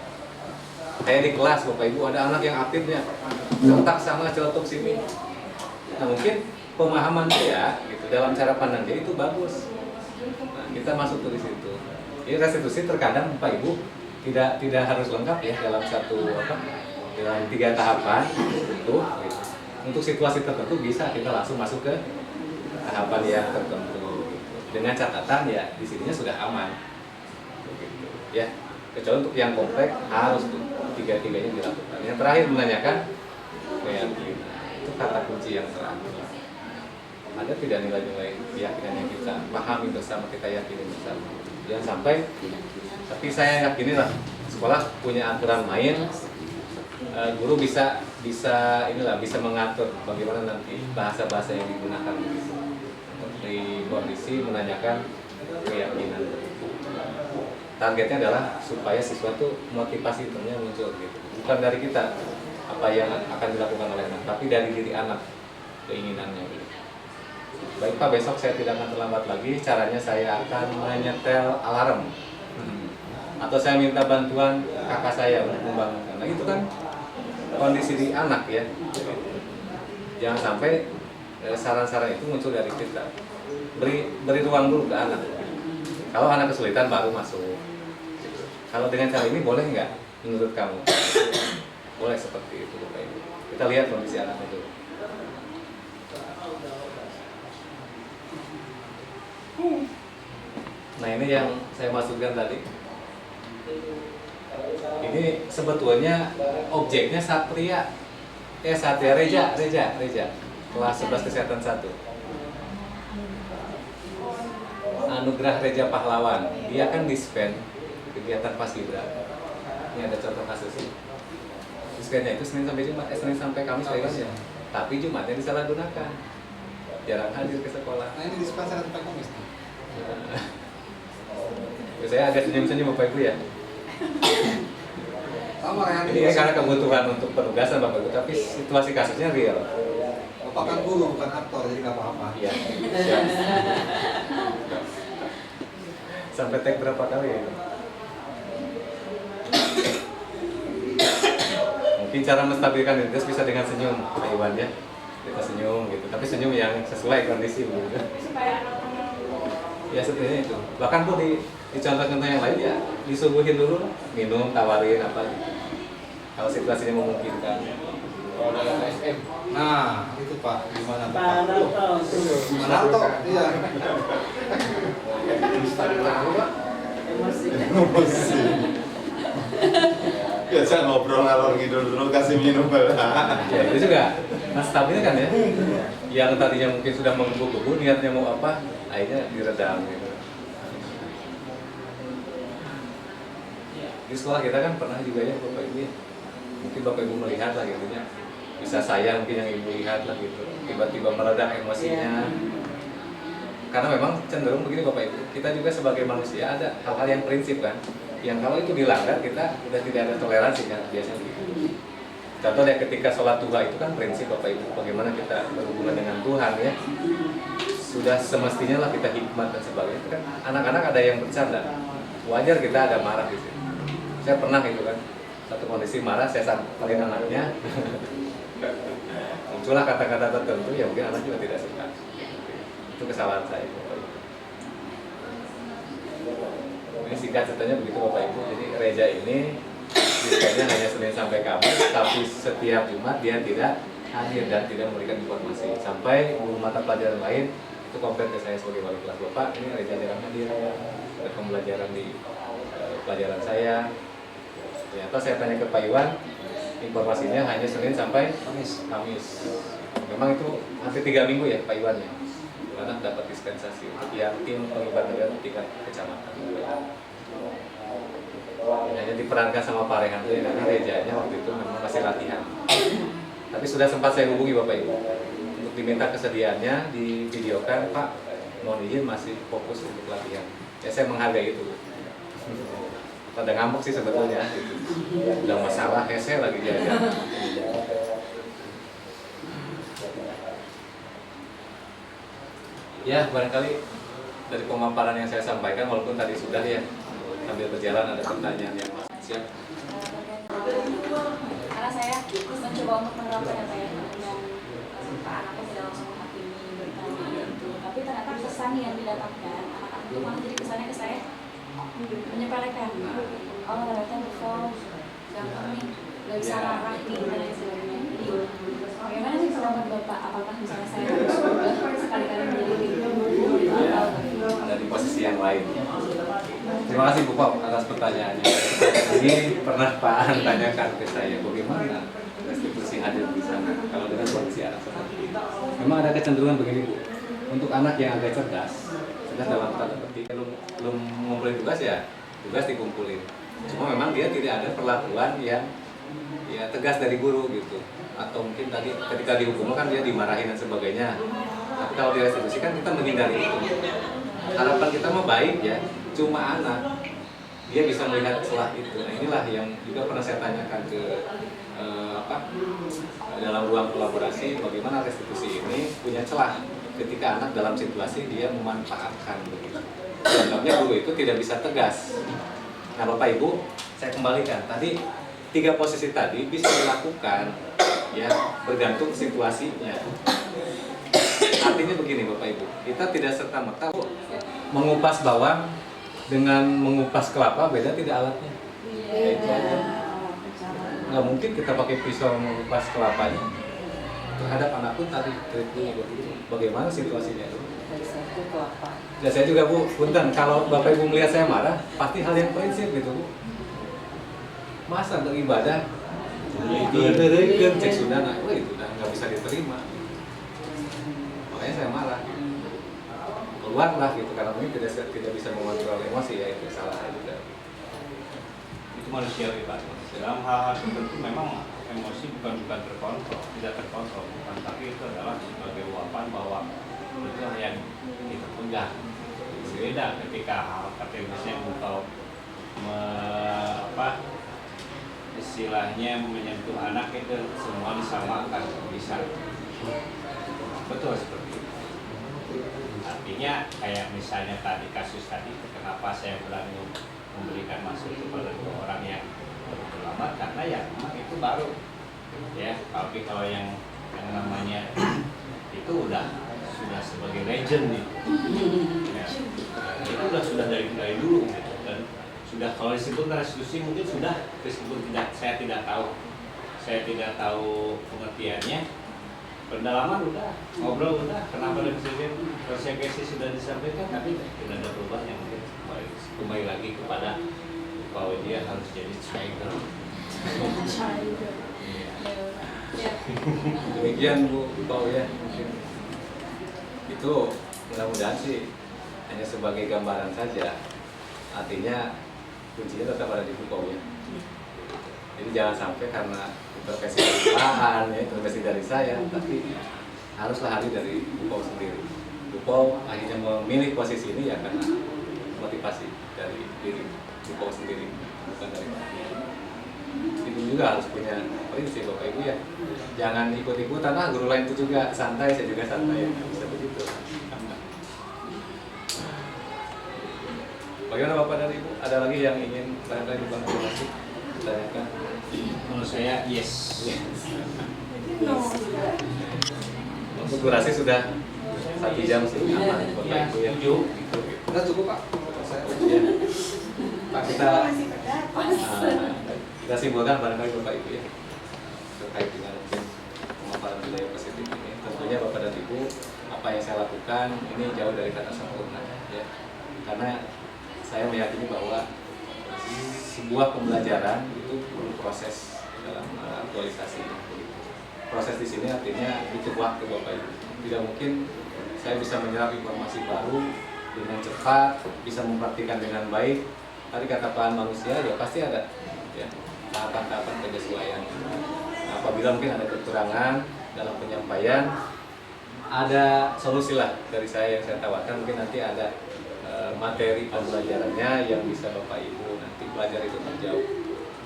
Kayak di kelas Bapak Ibu ada anak yang aktifnya kontak sama celetuk sini. Nah mungkin pemahaman dia gitu dalam cara pandang dia itu bagus. Nah, kita masuk tuh di situ. Ini restitusi terkadang Pak Ibu tidak harus lengkap ya dalam dalam 3 tahapan itu. Gitu. Untuk situasi tertentu bisa kita langsung masuk ke tahapan yang tertentu. Gitu. Dengan catatan ya di sininya sudah aman. Gitu. Ya, kecuali untuk yang kompleks harus tuh 3-tiganya dilakukan. Yang terakhir menanyakan keyakinan. Itu kata kunci yang terakhir. Ada tidak nilai-nilai keyakinan yang kita pahami bersama, kita yakini bersama. Jangan sampai, tapi saya yakini lah sekolah punya aturan main, guru bisa mengatur bagaimana nanti bahasa-bahasa yang digunakan di kondisi menanyakan keyakinan. Targetnya adalah supaya siswa itu motivasi itunya muncul gitu. Bukan dari kita apa yang akan dilakukan oleh anak, tapi dari diri anak keinginannya gitu. Baik Pak, besok saya tidak akan terlambat lagi. Caranya saya akan menyetel alarm atau saya minta bantuan kakak saya untuk membangunkan. Nah itu kan kondisi di anak ya. Jangan sampai saran-saran itu muncul dari kita. Beri ruang dulu ke anak. Kalau anak kesulitan baru masuk. Kalau dengan cara ini boleh nggak menurut kamu? Boleh seperti itu Bapak Ibu. Kita lihat kondisi anak itu. Nah ini yang saya maksudkan tadi. Ini sebetulnya objeknya Satria Reja kelas 11 kesehatan 1. Anugerah Reja Pahlawan. Dia kan dispen kegiatan Paskibra. Ini ada contoh kasusnya. Dispennya itu Senin sampai Kamis ya. Tapi Jumatnya disalahgunakan. Jarang hadir ke sekolah. Nah ini dispen sampai Kamis. Saya agak senyum-senyum Bapak Ibu ya. Ini karena kebutuhan untuk penugasan Bapak Ibu, tapi situasi kasusnya real. Bapak kan guru bukan aktor, jadi nggak apa-apa. Iya. Sampai tag berapa kali ya? Mungkin cara menstabilkan identitas bisa dengan senyum, Pak Iwan ya. Kita senyum gitu, tapi senyum yang sesuai kondisi gitu. Ya sebenarnya itu. Bahkan tuh di contoh-contoh yang lain ya disuguhin dulu, minum, tawarin apa gitu. Kalau situasinya memungkinkan. Nah, itu Pak, gimana Pak? Manalto, iya. Emosi. Biasa ngobrol ngalor ngidul dulu kasih minum Ya itu juga stabil kan ya. Yang tadinya mungkin sudah menggebu-gebu niatnya mau apa, akhirnya diredam gitu. Di sekolah kita kan pernah juga ya Bapak Ibu ya. Mungkin Bapak Ibu melihat lah gitu ya. Bisa saya mungkin yang Ibu lihat lah gitu. Tiba-tiba meredak emosinya. Karena memang cenderung begini Bapak Ibu. Kita juga sebagai manusia ada hal-hal yang prinsip kan. Yang kalau itu dilanggar kita udah tidak ada toleransi kan biasanya gitu. Contoh ya ketika sholat duha itu kan prinsip Bapak Ibu. Bagaimana kita berhubungan dengan Tuhan ya. Sudah semestinya lah kita hikmat dan sebagainya. Itu kan anak-anak ada yang bercanda. Wajar kita ada marah di situ. Saya pernah gitu kan, satu kondisi marah, saya samperin anaknya. Muncullah kata-kata tertentu yang mungkin anak juga tidak suka. Itu kesalahan saya Bapak Ibu. Ini singkat ceritanya begitu Bapak Ibu. Jadi Reja ini dispennya hanya Senin sampai Kamis, tapi setiap Jumat dia tidak hadir dan tidak memberikan informasi. Sampai guru mata pelajaran lain itu komplain ke saya sebagai wali kelas, Bapak ini Reja jarang hadir, ada pembelajaran di pelajaran saya. Ternyata saya tanya ke Pak Iwan, informasinya hanya Senin sampai Kamis. Memang itu hampir 3 minggu ya Pak Iwan ya, dimana dapat dispensasi untuk yang tim pengibar negara tingkat kecamatan. Hanya diperankan sama Pak Rehan ya, karena Rejanya waktu itu memang masih latihan. Tapi sudah sempat saya hubungi Bapak Ibu untuk diminta kesediaannya divideokan, Pak mohon izin masih fokus untuk latihan. Ya saya menghargai itu. Pada ngambek sih sebetulnya, udah masalah hese lagi dia. Ya barangkali dari pemaparan yang saya sampaikan, walaupun tadi sudah ya sambil berjalan ada pertanyaan yang siap. Karena saya mencoba untuk menerapkan apa yang Pak anaknya tidak langsung menghakimi bertanya itu, tapi ternyata pesan yang didapatkan anak-anak itu malah jadi kesannya ke saya menyepelekan. Oh ternyata betul, gampang nih, nggak bisa marah nih dan lain sebagainya. Jadi bagaimana sih pendapat Bapak? Apakah misalnya saya harus berubah sekali-kali menjadi ibu atau ada di posisi yang lain? Terima kasih Bu Pop atas pertanyaannya. Ini pernah Pak An tanyakan ke saya, bagaimana restitusi hadir di sana kalau dengan kondisi anak seperti ini. Memang ada kecenderungan begini Bu, untuk anak yang agak cerdas dalam tanda petik belum ngumpulin tugas ya, tugas dikumpulin. Cuma memang dia tidak ada perlakuan yang ya tegas dari guru gitu, atau mungkin tadi ketika dihukum kan dia dimarahin dan sebagainya. Tapi kalau direstitusi kan kita menghindari itu. Harapan kita mah baik ya, cuma anak dia bisa melihat celah itu. Nah inilah yang juga pernah saya tanyakan ke dalam ruang kolaborasi, bagaimana restitusi ini punya celah ketika anak dalam situasi dia memanfaatkan begitu. Sebabnya guru itu tidak bisa tegas. Nah Bapak Ibu, saya kembalikan tadi 3 posisi tadi bisa dilakukan ya bergantung situasinya. Artinya begini Bapak Ibu, kita tidak serta-merta mengupas bawang dengan mengupas kelapa beda tidak alatnya. Ya, itu aja. Nggak mungkin kita pakai pisau mengupas kelapanya. Terhadap anak pun tadi bagaimana situasinya itu. Ya saya juga Bu, punten kalau Bapak Ibu melihat saya marah, pasti hal yang prinsip gitu Bu. Masa beribadah itu cek sudah, nah itu udah nggak bisa diterima. Makanya saya marah. Keluarlah gitu karena mungkin tidak bisa mengontrol emosi ya, itu salah juga. Itu manusiawi Pak. Dalam hal-hal tertentu memang emosi bukan terkontrol, tidak terkontrol, bukan, tapi itu adalah sebagai ulupan bahwa itu yang kita pegang. Berbeda ketika hal kategorisnya engkau istilahnya menyentuh anak itu semua disamakan bisa. Betul seperti itu. Artinya kayak misalnya tadi kasus tadi, kenapa saya berani memberikan masuk kepada 2 orang yang terlambat, karena ya memang itu baru ya. Tapi kalau yang namanya itu sudah sebagai legend nih ya, itu sudah dari dulu gitu. Dan sudah kalau disebut restitusi mungkin sudah meskipun saya tidak tahu pengertiannya. Pendalaman udah, ngobrol udah, kenapa dan sebagainya, konsekuensi sudah disampaikan, tapi tidak ada perubahan yang mungkin kembali lagi kepada bahwa dia harus jadi child. Demikian Bu Pau ya, itu mudah-mudahan sih hanya sebagai gambaran saja. Artinya kuncinya tetap ada di Bu Pau ya. Jadi jangan sampai karena intervensi dari bahan, ya, intervensi dari saya, tapi haruslah hadir dari Bu Pau sendiri. Bu Pau akhirnya memilih posisi ini ya karena motivasi dari diri Bu Pau sendiri, bukan dari Pak. Itu juga harus punya prinsip Bapak Ibu ya. Jangan ikut-ikutan, guru lain itu juga santai, saya juga santai, bisa begitu. Bagaimana Bapak dan Ibu? Ada lagi yang ingin barangkali dikonfirmasi? Tanyakan. Menurut saya yes. Untuk durasi sudah 1 jam sih, aman Bapak Ibu ya. Kita cukup Pak. Ya. Pak kita simpulkan barangkali Bapak Ibu ya terkait dengan pemaparan budaya positif ini. Tentunya Bapak dan Ibu, apa yang saya lakukan ini jauh dari kata sempurna ya. Karena saya meyakini bahwa sebuah pembelajaran itu perlu proses dalam aktualisasi. Proses di sini artinya butuh waktu Bapak Ibu. Tidak mungkin saya bisa menyerap informasi baru dengan cepat, bisa mempraktikkan dengan baik. Tadi kata Pak manusia ya pasti ada ya tahapan-tahapan penyesuaian. Nah, apabila mungkin ada kekurangan dalam penyampaian, ada solusi lah dari saya yang saya tawarkan. Mungkin nanti ada materi pembelajarannya yang bisa Bapak Ibu nanti belajar itu jauh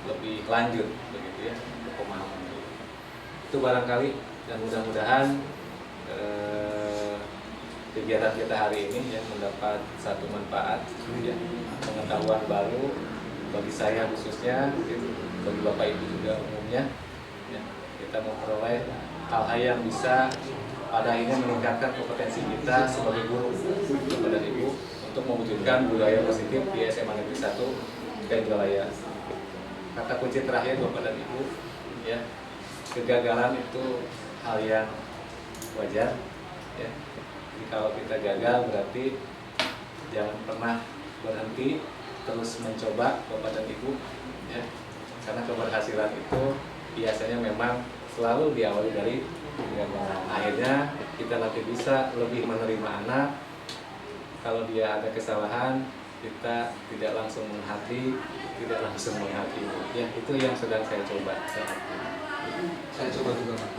lebih lanjut begitu ya untuk pemahaman itu barangkali. Dan mudah-mudahan kegiatan kita hari ini ya mendapat satu manfaat ya, pengetahuan baru bagi saya khususnya, bagi Bapak Ibu juga umumnya ya, kita memperoleh hal-hal yang bisa pada akhirnya meningkatkan kompetensi kita sebagai guru kepada Ibu untuk mewujudkan budaya positif di SMA Negeri 1 Indralaya. Kata kunci terakhir Bapak dan Ibu, ya, kegagalan itu hal yang wajar, ya. Jadi kalau kita gagal berarti jangan pernah berhenti, terus mencoba Bapak dan Ibu, ya. Karena keberhasilan itu biasanya memang selalu diawali dari kegagalan. Akhirnya kita nanti bisa lebih menerima anak. Kalau dia ada kesalahan, kita tidak langsung menghakimi, tidak langsung menghakimi. Ya, itu yang sedang saya coba saat ini. Saya coba juga, Pak.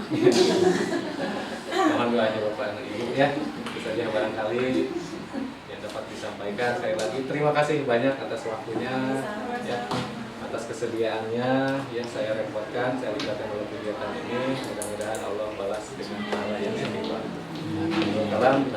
Mohon doanya Bapak dan Ibu, ya. Itu saja barangkali yang dapat disampaikan. Sekali lagi terima kasih banyak atas waktunya, ya, atas kesediaannya. Ya, saya repotkan, saya libatkan dalam kegiatan ini. Mudah-mudahan Allah balas dengan pahala yang setimpal. Salam.